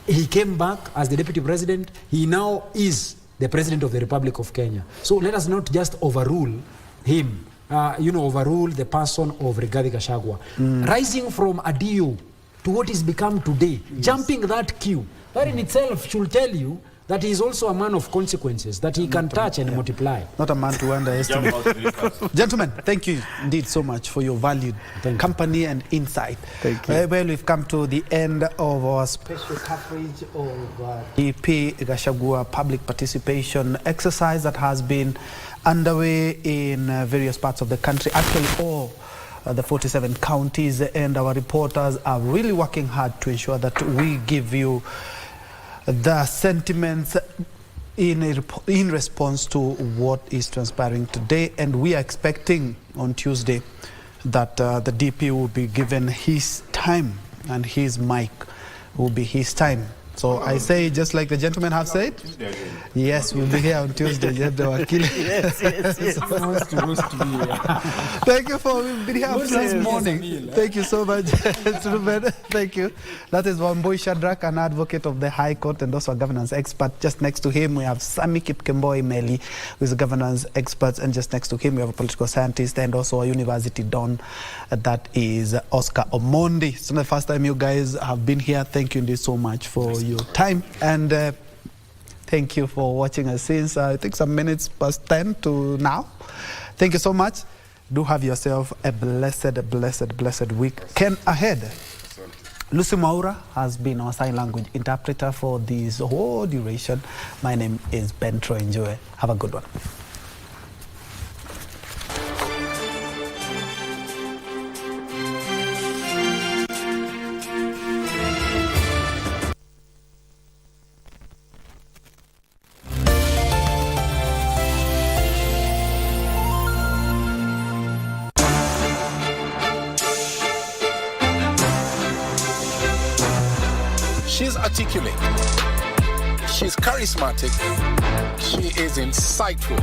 He came back as the deputy president. He now is the president of the Republic of Kenya. So let us not just overrule him. Overrule the person of Rigathi Gachagua. Rising from a DO to what he's become today, jumping that queue, that in itself should tell you that he is also a man of consequences, that he can touch and multiply. Not a man to underestimate. Gentlemen, thank you indeed so much for your valued company and insight. Thank you. Well, we've come to the end of our special coverage of EP Gachagua public participation exercise that has been underway in various parts of the country. Actually, all the 47 counties, and our reporters are really working hard to ensure that we give you the sentiments in response to what is transpiring today. And we are expecting on Tuesday that the DP will be given his time, and his mic will be his time. So I say, just like the gentlemen have said, yes, we'll be here on Tuesday. Yes. Thank you for being here this morning. Thank you so much, Ruben. Thank you. That is Wambui Shadrack, an advocate of the High Court and also a governance expert. Just next to him, we have Sami Kipkemboi Meli, who is a governance expert. And just next to him, we have a political scientist and also a university don. That is Oscar Omondi. It's not the first time you guys have been here. Thank you indeed so much for your time, and thank you for watching us since I think some minutes past 10 to now. Thank you so much. Do have yourself a blessed weekend ahead. Lucy Maura has been our sign language interpreter for this whole duration. My name is Ben Troy. Enjoy. Have a good one. She's articulate, she's charismatic, she is insightful,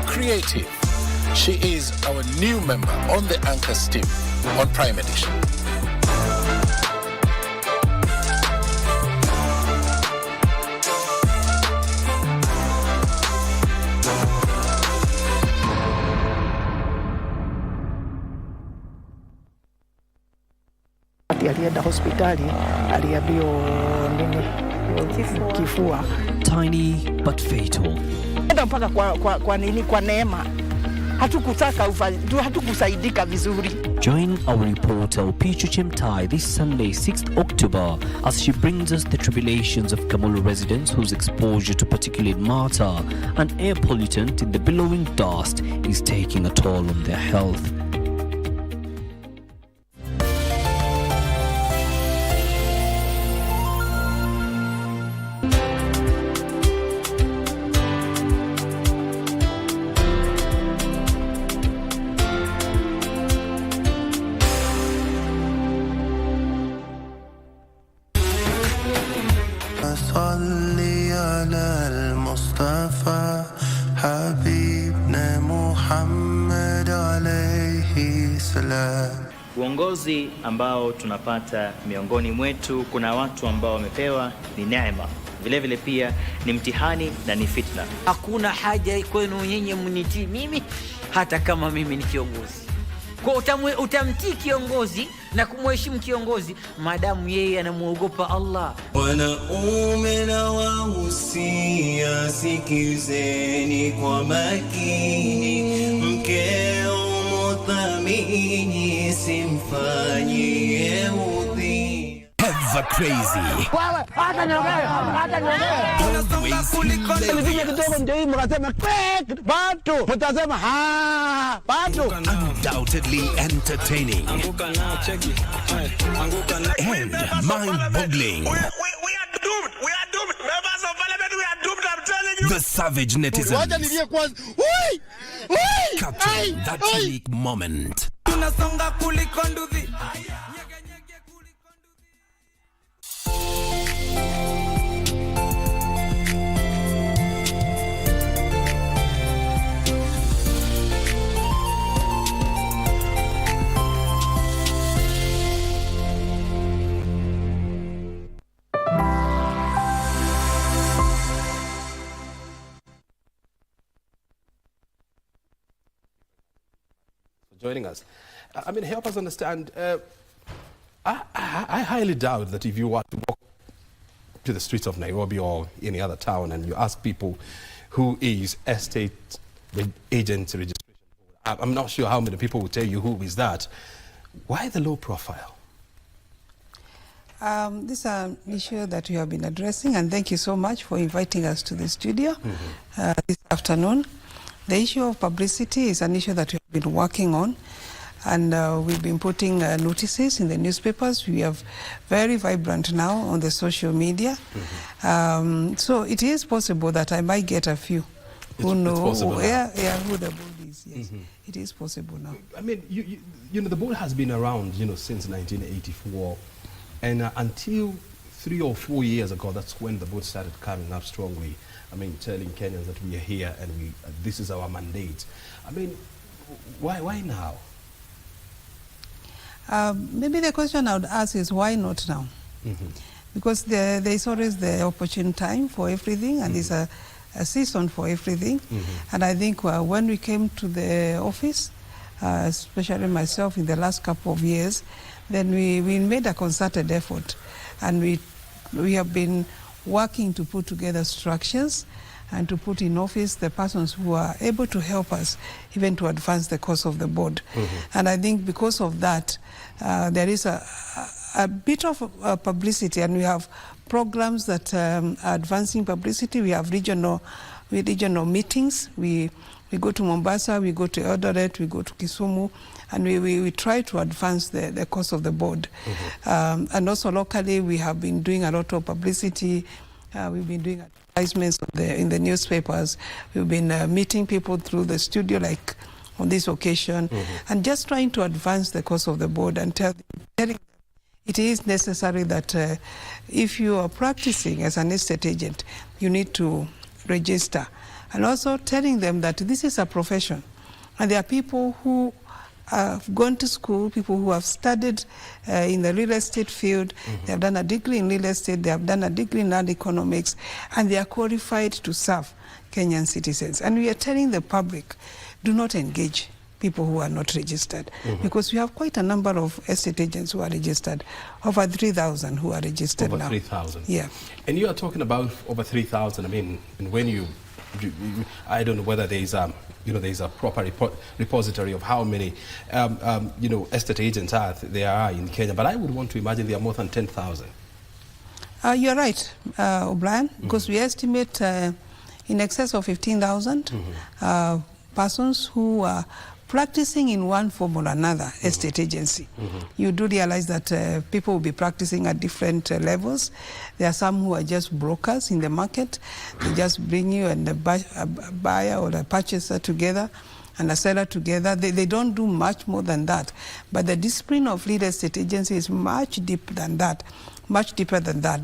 creative. She is our new member on the Anchors team on Prime Edition. Alienda hospitali, aliambiwa nini, kifua. Tiny but fatal. Mpaka kwa neema hatukusaidika vizuri. Join our reporter Pichu Chemtai this Sunday 6th October as she brings us the tribulations of Kamulu residents whose exposure to particulate matter, an air pollutant in the billowing dust, is taking a toll on their health. Uongozi ambao tunapata miongoni mwetu, kuna watu ambao wamepewa ni neema, vile vile pia ni mtihani na ni fitna. Hakuna haja kwenu nyinyi mnitii mimi hata kama mimi ni kiongozi. Kwa utamtii kiongozi na kumheshimu kiongozi maadamu yeye anamuogopa Allah. Wanaume na wahusia, sikizeni kwa makini, mkeo muthamini, simfanyie udhi. Ever crazy. Undoubtedly entertaining and mind-boggling. We are doomed. Members of Parliament, we are doomed. I'm telling you. The savage netizens capturing that unique moment. Joining us. I mean, help us understand. I highly doubt that if you were to walk to the streets of Nairobi or any other town and you ask people who is estate agent registration board, I'm not sure how many people will tell you who is that. Why the low profile? This is an issue that we have been addressing, and thank you so much for inviting us to the studio this afternoon. The issue of publicity is an issue that we have been working on, and we've been putting notices in the newspapers. We are very vibrant now on the social media. So it is possible that I might get a few who know who the board is. Yes, it is possible now. I mean, you know, the board has been around, you know, since 1984. And until 3 or 4 years ago, that's when the board started coming up strongly. I mean, telling Kenyans that we are here and this is our mandate. I mean, why now? Maybe the question I would ask is why not now? Because there is always the opportune time for everything, and there's a season for everything. And I think when we came to the office, especially myself in the last couple of years, then we made a concerted effort, and we have been working to put together structures and to put in office the persons who are able to help us even to advance the cause of the board. And I think because of that, there is a bit of publicity, and we have programs that are advancing publicity. We have regional meetings. We go to Mombasa, we go to Eldoret, we go to Kisumu, and we try to advance the cause of the board. And also locally, we have been doing a lot of publicity. We've been doing advertisements in the newspapers. We've been meeting people through the studio, like on this occasion, and just trying to advance the cause of the board and telling them it is necessary that if you are practicing as an estate agent, you need to register. And also telling them that this is a profession, and there are people who have gone to school, people who have studied in the real estate field. They have done a degree in real estate, they have done a degree in land economics, and they are qualified to serve Kenyan citizens. And we are telling the public, do not engage people who are not registered, because we have quite a number of estate agents who are registered, over 3,000 who are registered now. Over 3,000? Yeah. And you are talking about over 3,000. I mean, and when I don't know whether there is a proper repository of how many estate agents there are in Kenya, but I would want to imagine there are more than 10,000. You're right, O'Brien, because we estimate in excess of 15,000 persons who are practicing in one form or another estate agency. You do realize that people will be practicing at different levels. There are some who are just brokers in the market. They just bring you and a buyer or a purchaser together and a seller together. They don't do much more than that. But the discipline of real estate agency is much deeper than that,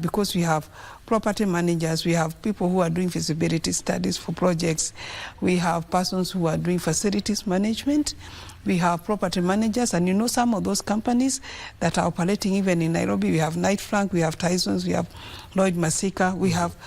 because we have property managers, we have people who are doing feasibility studies for projects, we have persons who are doing facilities management, we have property managers, and you know some of those companies that are operating even in Nairobi. We have Knight Frank, we have Tyson's, we have Lloyd Masika, we have,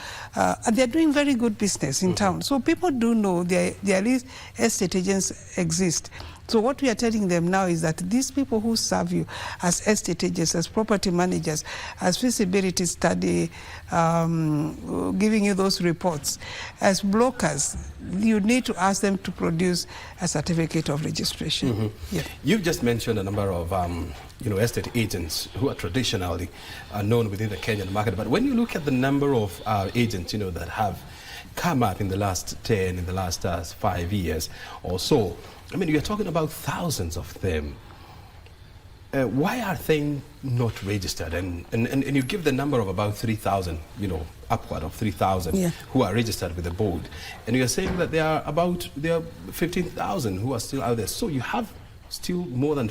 they're doing very good business in town. So people do know there is estate agents exist. So what we are telling them now is that these people who serve you as estate agents, as property managers, as feasibility study, giving you those reports, as brokers, you need to ask them to produce a certificate of registration. Yeah. You've just mentioned a number of estate agents who are traditionally known within the Kenyan market, but when you look at the number of agents that have come up in the last 10, in the last 5 years or so, I mean, you're talking about thousands of them. Why are they not registered? And you give the number of about 3,000, upward of 3,000 who are registered with the board. And you're saying that there are 15,000 who are still out there. So you have still more than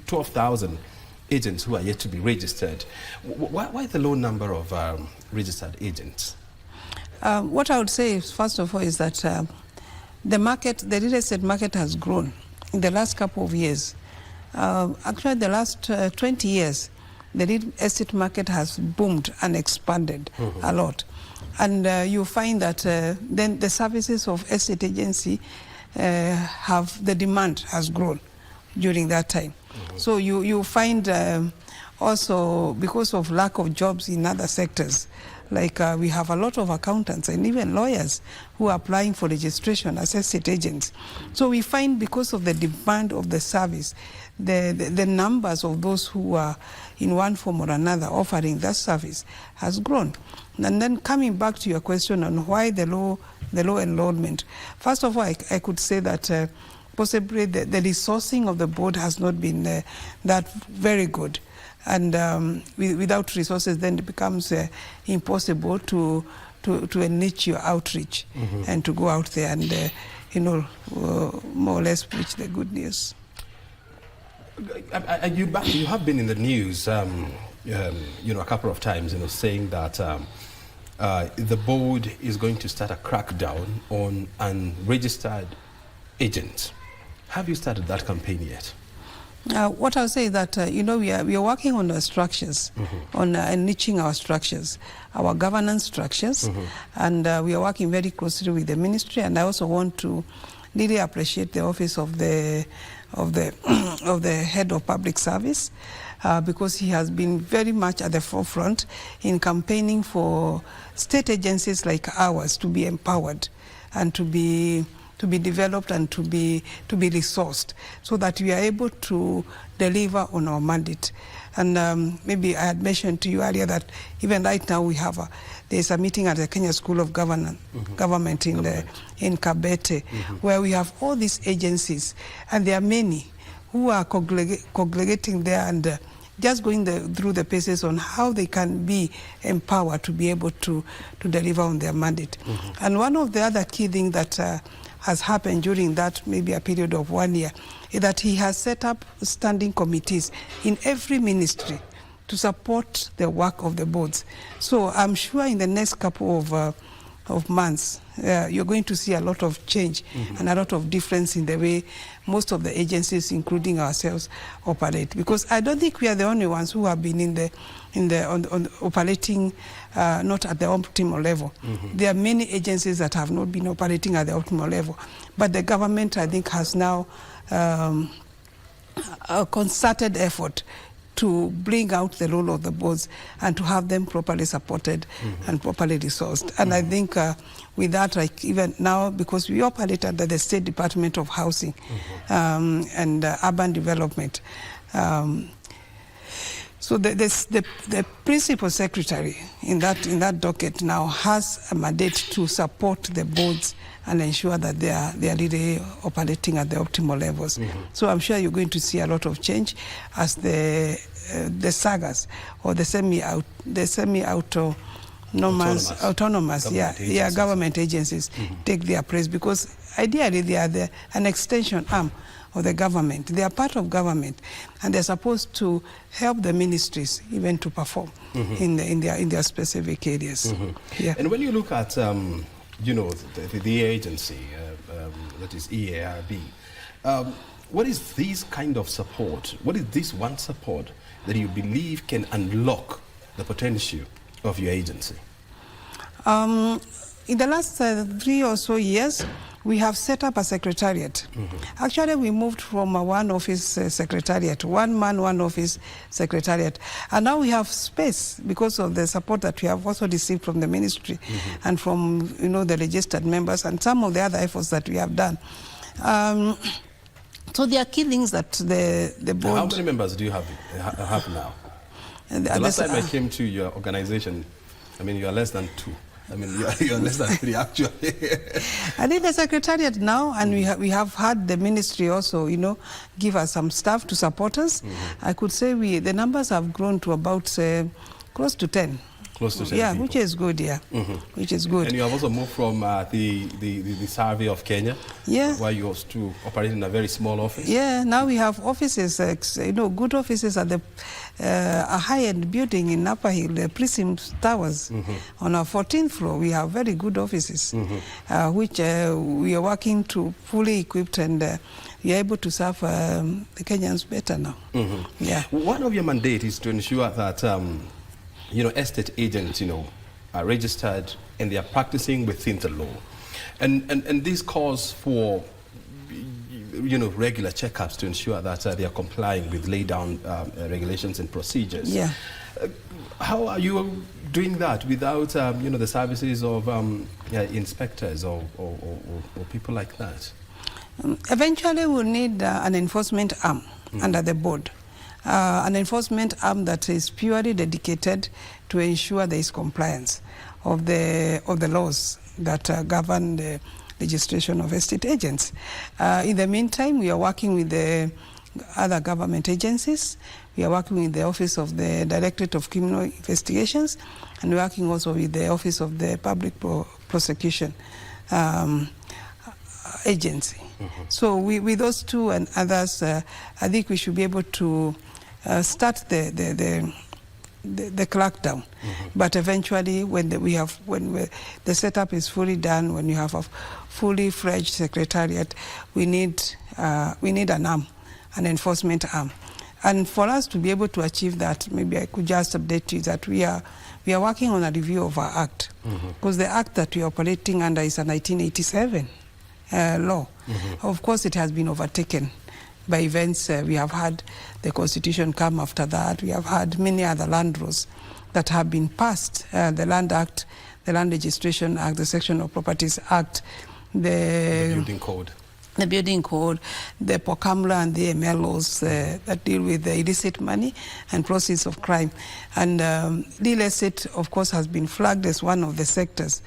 12,000 agents who are yet to be registered. Why the low number of registered agents? What I would say, first of all, is that the real estate market has grown in the last couple of years. Actually, the last 20 years, the real estate market has boomed and expanded a lot. And you find that then the services of estate agency the demand has grown during that time. So you find also, because of lack of jobs in other sectors, Like we have a lot of accountants and even lawyers who are applying for registration as estate agents. So we find because of the demand of the service, the numbers of those who are in one form or another offering that service has grown. And then coming back to your question on why the low enrollment, first of all, I could say that possibly the resourcing of the board has not been that very good. And without resources, then it becomes impossible to enrich your outreach and to go out there and, more or less preach the good news. You have been in the news, a couple of times, saying that the board is going to start a crackdown on unregistered agents. Have you started that campaign yet? What I'll say is that, we are working on the structures, on enriching our structures, our governance structures, and we are working very closely with the ministry. And I also want to really appreciate the office of the head of public service, because he has been very much at the forefront in campaigning for state agencies like ours to be empowered and to be developed and to be resourced, so that we are able to deliver on our mandate. And maybe I had mentioned to you earlier that even right now we have there's a meeting at the Kenya School of Government in Kabete, where we have all these agencies, and there are many who are congregating there and just going through the paces on how they can be empowered to be able to deliver on their mandate. And one of the other key things that has happened during that maybe a period of 1 year is that he has set up standing committees in every ministry to support the work of the boards. So I'm sure in the next couple of months, you're going to see a lot of change and a lot of difference in the way most of the agencies, including ourselves, operate. Because I don't think we are the only ones who have been on operating not at the optimal level. There are many agencies that have not been operating at the optimal level. But the government, I think, has now a concerted effort to bring out the role of the boards and to have them properly supported and properly resourced. And I think with that, like even now, because we operate under the State Department of Housing and Urban Development, so the principal secretary in that docket now has a mandate to support the boards and ensure that they are really operating at the optimal levels. So I'm sure you're going to see a lot of change as the SAGAs or the semi-autonomous government agencies take their place, because ideally they are an extension arm of the government. They are part of government, and they're supposed to help the ministries even to perform in their specific areas. And when you look at the agency that is EARB, what is this kind of support? What is this one support that you believe can unlock the potential of your agency? In the last 3 or so years, we have set up a secretariat. Actually, we moved from a one-office secretariat, one-man, one-office secretariat. And now we have space because of the support that we have also received from the ministry and from the registered members and some of the other efforts that we have done. So there are key things that the board... How many members do you have now? The last time I came to your organization, you are less than 2. You're less than 3, actually. I think the secretariat now, and we have had the ministry also, give us some staff to support us. I could say the numbers have grown to about close to 10. Close to 10 yeah, people. Which is good, which is good. And you have also moved from the survey of Kenya, where you used to operate in a very small office. Yeah, now we have offices, good offices at a high-end building in Upper Hill, the Prism Towers. On our 14th floor, we have very good offices, which we are working to fully equipped, and we are able to serve the Kenyans better now. Yeah. One of your mandate is to ensure that estate agents, are registered and they are practicing within the law. And this calls for regular checkups to ensure that they are complying with laid down regulations and procedures. Yeah. How are you doing that without, the services of inspectors or people like that? Eventually, we'll need an enforcement arm under the board. An enforcement arm that is purely dedicated to ensure there is compliance of the laws that govern the registration of estate agents. In the meantime, we are working with the other government agencies. We are working with the Office of the Directorate of Criminal Investigations, and working also with the Office of the Public Prosecution Agency. So with those two and others, I think we should be able to start the crackdown. But eventually, when the setup is fully done, when you have a fully fledged secretariat, we need an arm, an enforcement arm. And for us to be able to achieve that, maybe I could just update you that we are working on a review of our act, because the act that we are operating under is a 1987 law. Of course, it has been overtaken by events. We have had the Constitution come after that. We have had many other land laws that have been passed. The Land Act, the Land Registration Act, the Section of Properties Act, the Building Code. The Building Code, the POCAMLA and the ML laws that deal with the illicit money and proceeds of crime. And real estate, of course, has been flagged as one of the sectors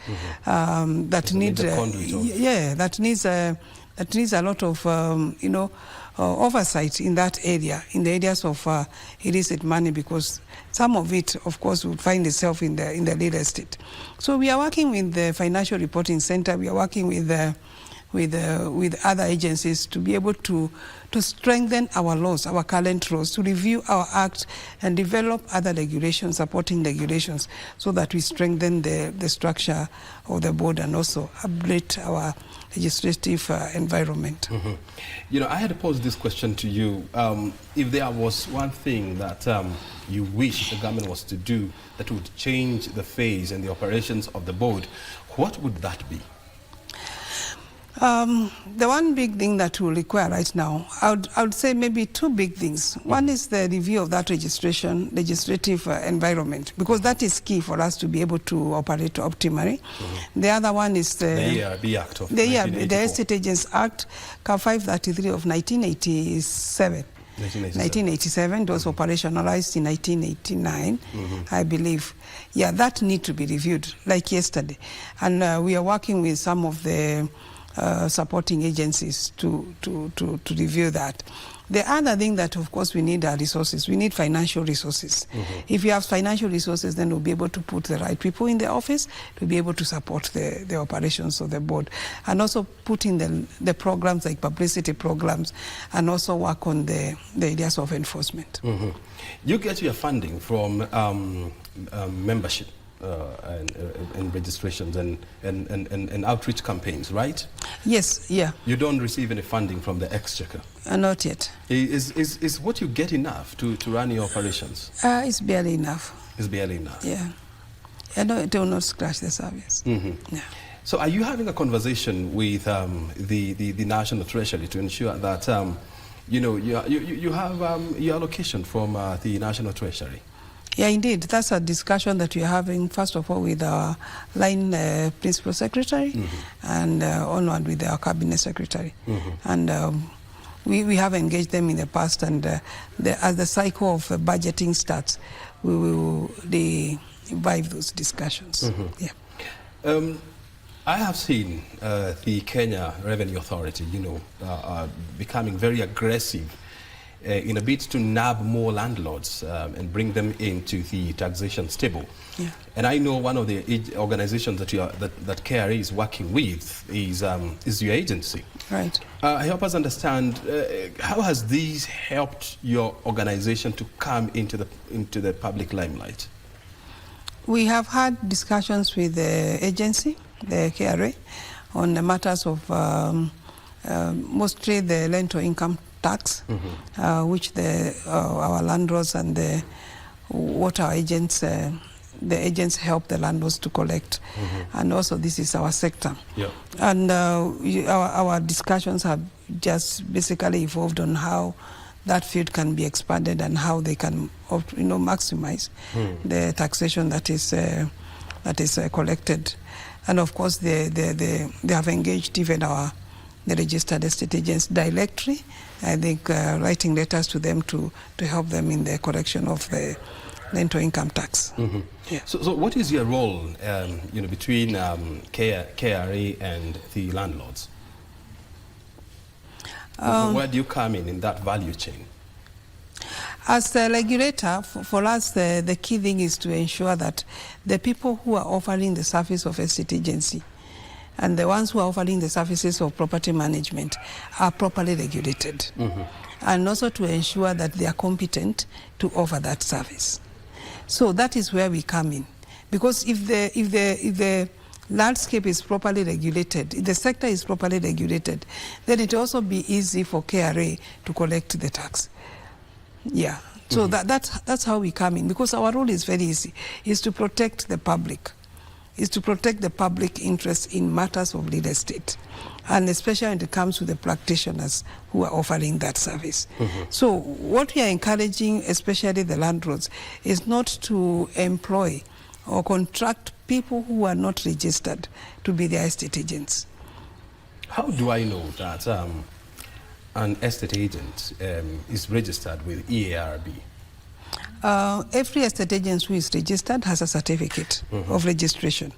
that needs a lot of oversight in that area, in the areas of illicit money, because some of it, of course, would find itself in the real estate. So we are working with the Financial Reporting Center. We are working with other agencies to be able to strengthen our laws, our current laws, to review our act and develop other regulations, supporting regulations, so that we strengthen the structure of the board and also upgrade our legislative environment. I had to pose this question to you. If there was one thing that you wish the government was to do that would change the phase and the operations of the board, what would that be? The one big thing that will require right now, I would say maybe two big things. One is the review of that legislative environment, because that is key for us to be able to operate optimally. The other one is the Act of the Estate Agents Act, CAR 533 of 1987. 1987, it was operationalized in 1989, I believe. Yeah, that needs to be reviewed, like yesterday. And we are working with some of the supporting agencies to review that. The other thing that, of course, we need are resources. We need financial resources. If you have financial resources, then we'll be able to put the right people in the office to be able to support the operations of the board, and also put in the programs like publicity programs, and also work on the areas of enforcement. You get your funding from membership and registrations and outreach campaigns, right? Yes, yeah. You don't receive any funding from the Exchequer? Not yet. Is what you get enough to run your operations? It's barely enough. It's barely enough? Yeah. It will not scratch the service. Yeah. So are you having a conversation with the National Treasury to ensure that you have your allocation from the National Treasury? Yeah, indeed. That's a discussion that we're having, first of all, with our line principal secretary and onward with our cabinet secretary. And we have engaged them in the past, and as the cycle of budgeting starts, we will revive those discussions. Yeah. I have seen the Kenya Revenue Authority, becoming very aggressive in a bid to nab more landlords and bring them into the taxation stable. Yeah. And I know one of the organizations that KRA is working with is your agency. Right. Help us understand, how has this helped your organization to come into the public limelight? We have had discussions with the agency, the KRA, on the matters of mostly the rental income tax, which our landlords and what our agents the agents help the landlords to collect. And also this is our sector. Yeah. And our discussions have just basically evolved on how that field can be expanded and how they can, maximize the taxation that is collected. And of course, they have engaged even the registered estate agents directly, I think, writing letters to them to help them in the collection of the rental income tax. Yeah. So what is your role, between KRA and the landlords? Where do you come in that value chain? As a regulator, for us, the key thing is to ensure that the people who are offering the service of estate agency and the ones who are offering the services of property management are properly regulated. And also to ensure that they are competent to offer that service. So that is where we come in. Because if the landscape is properly regulated, if the sector is properly regulated, then it will also be easy for KRA to collect the tax. Yeah, so that's how we come in, because our role is very easy, is to protect the public, interest in matters of real estate, and especially when it comes to the practitioners who are offering that service. So what we are encouraging, especially the landlords, is not to employ or contract people who are not registered to be their estate agents. How do I know that an estate agent is registered with EARB? Every estate agent who is registered has a certificate of registration.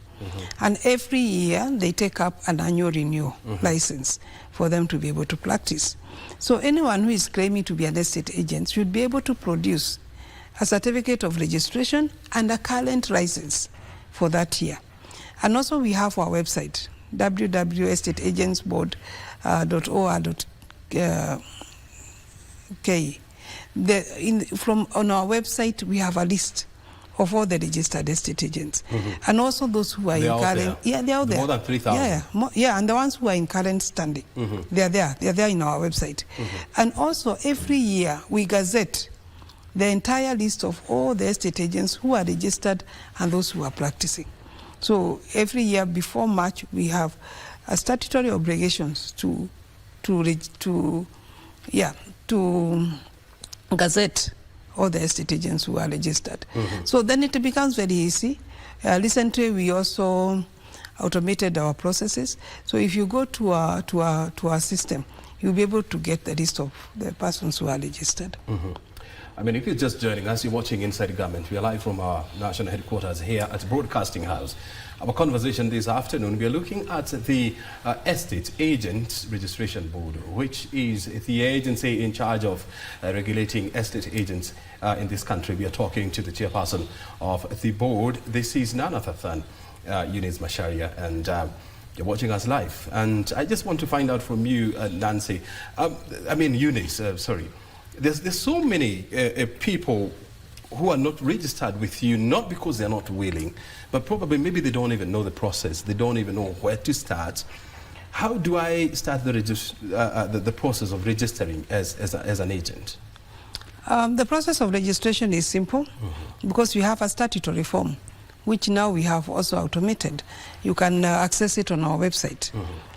And every year they take up an annual renewal license for them to be able to practice. So anyone who is claiming to be an estate agent should be able to produce a certificate of registration and a current license for that year. And also we have our website, www.estateagentsboard.or.ke. On our website, we have a list of all the registered estate agents, and also those who are in current. Yeah, they are out there. More than 3,000. Yeah, and the ones who are in current standing, they are there. They are there in our website, and also every year we gazette the entire list of all the estate agents who are registered and those who are practicing. So every year before March, we have a statutory obligations to gazette all the estate agents who are registered. So then it becomes very easy. Recently, we also automated our processes. So if you go to our system, you'll be able to get the list of the persons who are registered. I mean, if you're just joining us, you're watching Inside Government. We are live from our national headquarters here at Broadcasting House. Our conversation this afternoon, we are looking at the Estate Agents Registration Board, which is the agency in charge of regulating estate agents in this country. We are talking to the chairperson of the board. This is none other than Eunice Macharia, and you're watching us live. And I just want to find out from you, Nancy, Eunice, sorry. There's so many people who are not registered with you, not because they're not willing, but probably maybe they don't even know the process. They don't even know where to start. How do I start the process of registering as an agent? The process of registration is simple because we have a statutory form, which now we have also automated. You can access it on our website.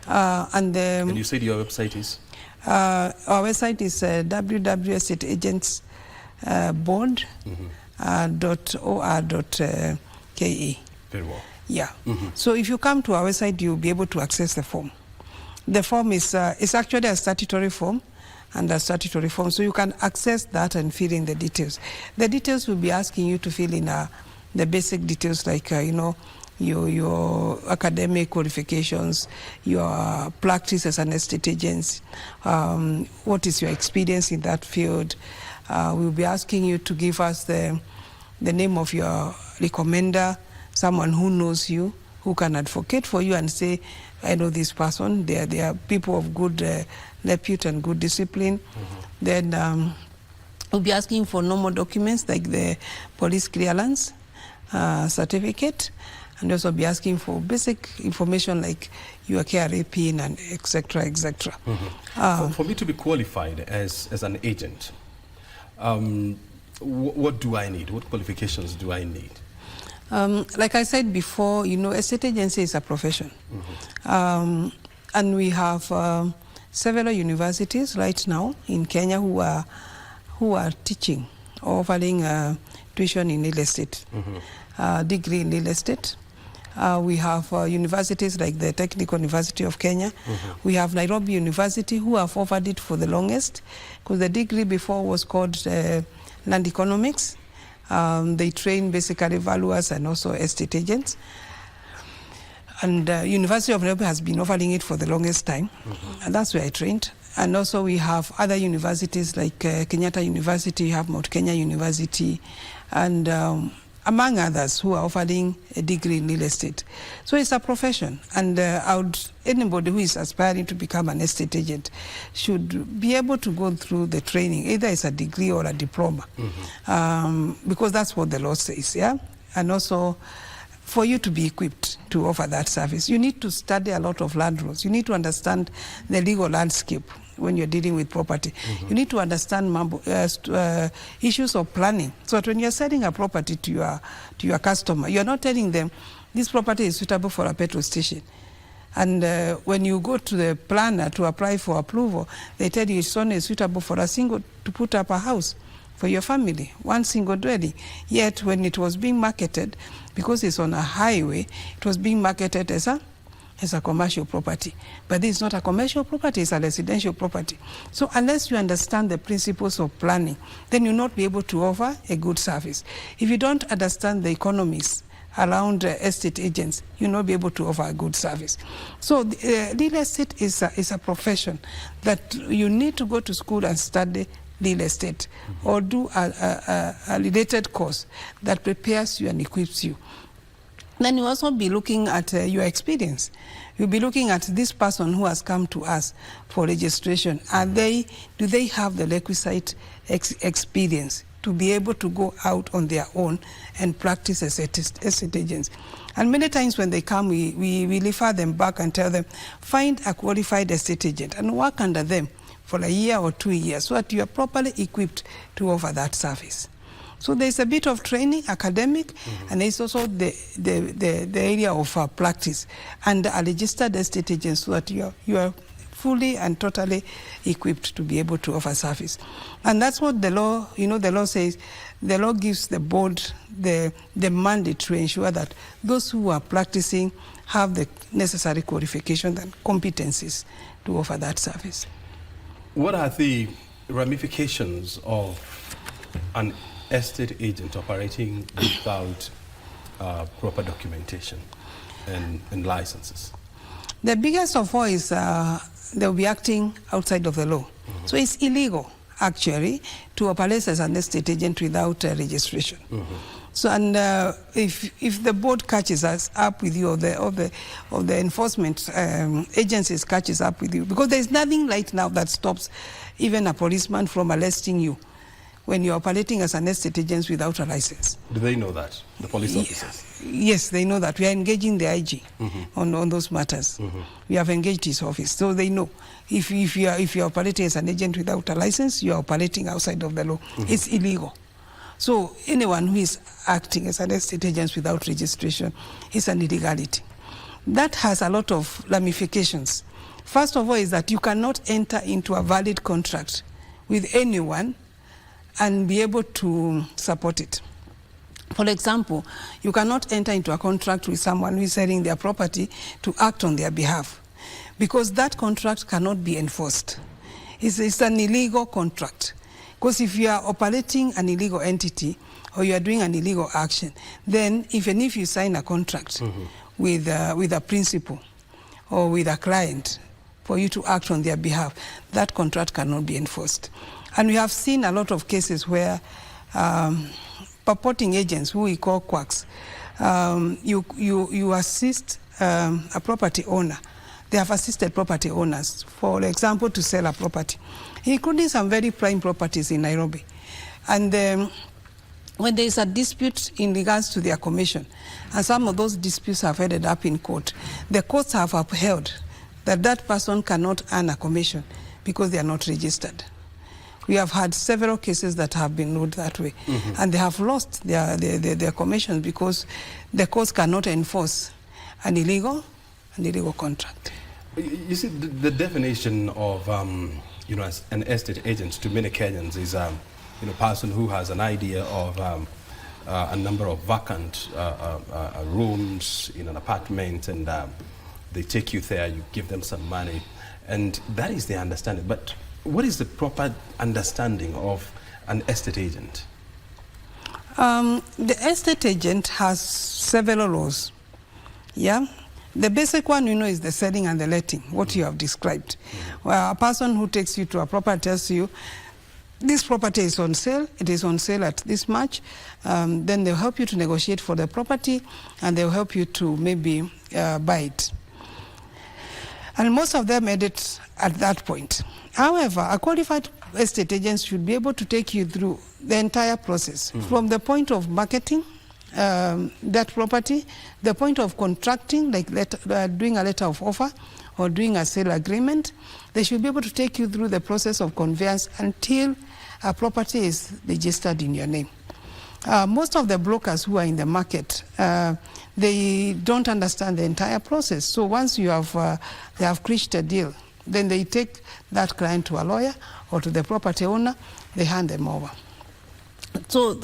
And you said your website is? Our website is www.estateagentsboard.or.ke. Very well. Yeah. So if you come to our website, you'll be able to access the form. The form is actually a statutory form, and a statutory form, so you can access that and fill in the details. The details will be asking you to fill in the basic details like your academic qualifications, your practice as an estate agent, what is your experience in that field. We'll be asking you to give us the name of your recommender, someone who knows you, who can advocate for you and say, I know this person, they are people of good repute and good discipline. Then we'll be asking for normal documents like the police clearance certificate, and also be asking for basic information like your KRA PIN and etc. etc. For me to be qualified as an agent, what do I need? What qualifications do I need? Like I said before, you know, estate agency is a profession. And we have several universities right now in Kenya who are teaching or offering tuition in real estate, degree in real estate. We have universities like the Technical University of Kenya. We have Nairobi University who have offered it for the longest, because the degree before was called Land Economics. They train basically valuers and also estate agents. And University of Nairobi has been offering it for the longest time. And that's where I trained. And also we have other universities like Kenyatta University, you have Mount Kenya University, and among others who are offering a degree in real estate. So it's a profession, and anybody who is aspiring to become an estate agent should be able to go through the training, either it's a degree or a diploma, because that's what the law says, yeah? And also, for you to be equipped to offer that service, you need to study a lot of land rules. You need to understand the legal landscape when you're dealing with property. You need to understand issues of planning, so that when you're selling a property to your customer, you're not telling them this property is suitable for a petrol station. And when you go to the planner to apply for approval, they tell you it's only suitable for to put up a house for your family, one single dwelling. Yet when it was being marketed, because it's on a highway, it was being marketed as a commercial property. But this is not a commercial property, it's a residential property. So unless you understand the principles of planning, then you'll not be able to offer a good service. If you don't understand the economies around estate agents, you'll not be able to offer a good service. So real estate is a profession that you need to go to school and study real estate, or do a related course that prepares you and equips you. Then you also be looking at your experience. You'll be looking at this person who has come to us for registration. Do they have the requisite experience to be able to go out on their own and practice as estate agents? And many times when they come, we refer them back and tell them, find a qualified estate agent and work under them for a year or 2 years, so that you are properly equipped to offer that service. So there's a bit of training, academic, and there's also the area of practice and a registered estate agent, so that you are fully and totally equipped to be able to offer service. And that's what the law, the law says, the law gives the board the mandate to ensure that those who are practicing have the necessary qualifications and competencies to offer that service. What are the ramifications of an estate agent operating without proper documentation and licenses? The biggest of all is they'll be acting outside of the law. So it's illegal, actually, to operate as an estate agent without registration. So, and if the board catches us up with you, or the enforcement agencies catches up with you, because there's nothing right now that stops even a policeman from arresting you when you're operating as an estate agent without a license. Do they know that, the police officers? Yes, they know that. We are engaging the IG on those matters. We have engaged his office, so they know. If you're operating as an agent without a license, you're operating outside of the law. It's illegal. So anyone who is acting as an estate agent without registration is an illegality. That has a lot of ramifications. First of all is that you cannot enter into a valid contract with anyone and be able to support it. For example, you cannot enter into a contract with someone who is selling their property to act on their behalf, because that contract cannot be enforced. It's an illegal contract. Because if you are operating an illegal entity or you are doing an illegal action, then even if you sign a contract with a principal or with a client for you to act on their behalf, that contract cannot be enforced. And we have seen a lot of cases where purporting agents, who we call quacks, you assist a property owner. They have assisted property owners, for example, to sell a property, including some very prime properties in Nairobi. And when there is a dispute in regards to their commission, and some of those disputes have ended up in court, the courts have upheld that that person cannot earn a commission because they are not registered. We have had several cases that have been ruled that way, and they have lost their commissions because the courts cannot enforce an illegal contract. You see, the definition of you know, as an estate agent to many Kenyans is you know, person who has an idea of a number of vacant rooms in an apartment, and they take you there, you give them some money, and that is the understanding. But what is the proper understanding of an estate agent? The estate agent has several roles. Yeah. The basic one, you know, is the selling and the letting, what you have described. Well, a person who takes you to a property tells you, this property is on sale, it is on sale at this much. Then they'll help you to negotiate for the property, and they'll help you to maybe buy it. And most of them made it at that point. However, a qualified estate agent should be able to take you through the entire process, from the point of marketing that property, the point of contracting, like doing a letter of offer or doing a sale agreement. They should be able to take you through the process of conveyance until a property is registered in your name. Most of the brokers who are in the market, they don't understand the entire process. So once you have, they have reached a deal, then they take that client to a lawyer or to the property owner, they hand them over. So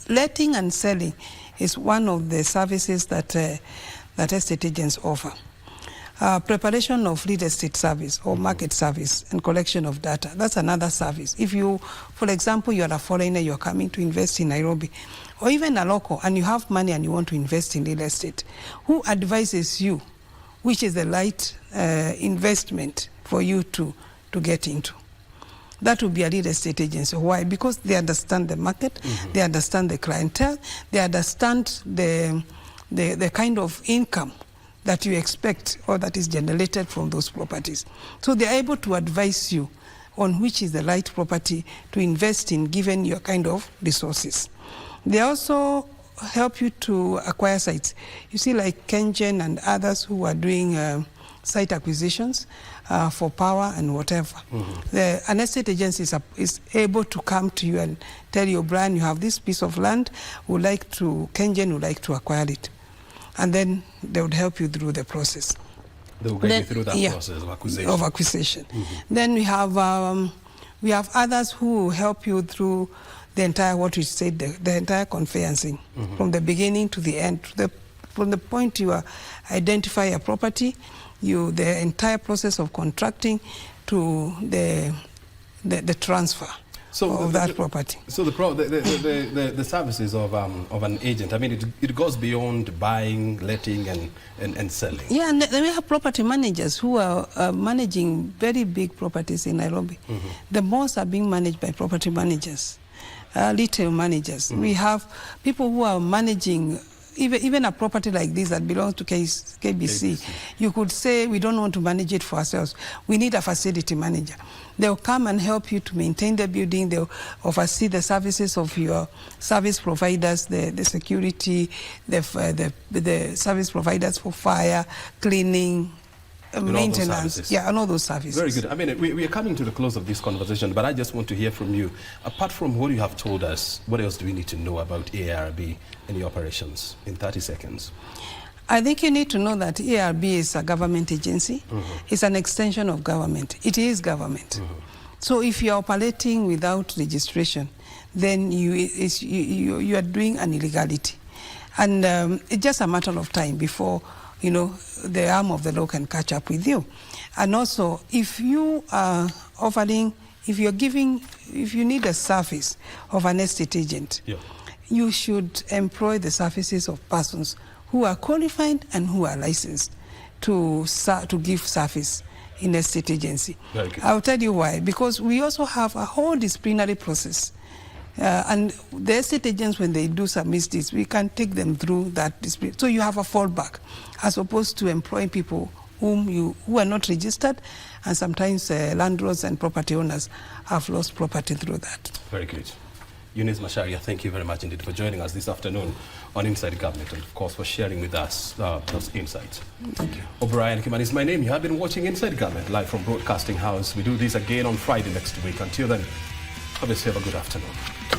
letting and selling is one of the services that that estate agents offer. Preparation of real estate service or market service and collection of data, that's another service. If you, for example, you're a foreigner, you're coming to invest in Nairobi, or even a local, and you have money and you want to invest in real estate, who advises you which is the right investment for you to get into? That would be a real estate agency. Why? Because they understand the market, they understand the clientele, they understand the kind of income that you expect or that is generated from those properties. So they are able to advise you on which is the right property to invest in given your kind of resources. They also help you to acquire sites. You see, like KenGen and others who are doing site acquisitions for power and whatever. An estate agency is able to come to you and tell you, Brian, you have this piece of land, KenGen would like to acquire it. And then they would help you through the process. They will guide you through that process of acquisition. Of acquisition. Then we have others who help you through the entire, what we said, the entire conveyancing, from the beginning to the end, from the point you identify a property, the entire process of contracting to the transfer of that property. So the services of an agent, I mean, it goes beyond buying, letting, and selling. Yeah, and then we have property managers who are managing very big properties in Nairobi. The most are being managed by property managers, retail managers. We have people who are managing even a property like this that belongs to KBC. You could say, we don't want to manage it for ourselves. We need a facility manager. They'll come and help you to maintain the building. They'll oversee the services of your service providers, the security, the service providers for fire, cleaning, maintenance, and all those services. Very good. I mean, we are coming to the close of this conversation, but I just want to hear from you. Apart from what you have told us, what else do we need to know about ARB and the operations in 30 seconds? I think you need to know that ARB is a government agency. It's an extension of government. It is government. So if you are operating without registration, then you are doing an illegality. And it's just a matter of time before the arm of the law can catch up with you. And also, if you are offering, if you need a service of an estate agent, you should employ the services of persons who are qualified and who are licensed to give service in estate agency. I'll tell you why. Because we also have a whole disciplinary process. And the estate agents, when they do some misdeeds, we can take them through that discipline. So you have a fallback, as opposed to employing people who are not registered, and sometimes landlords and property owners have lost property through that. Very good. Eunice Macharia, thank you very much indeed for joining us this afternoon on Inside Government, and of course for sharing with us those insights. Thank you. O'Brien Kimani is my name. You have been watching Inside Government live from Broadcasting House. We do this again on Friday next week. Until then, Obviously, have a good afternoon.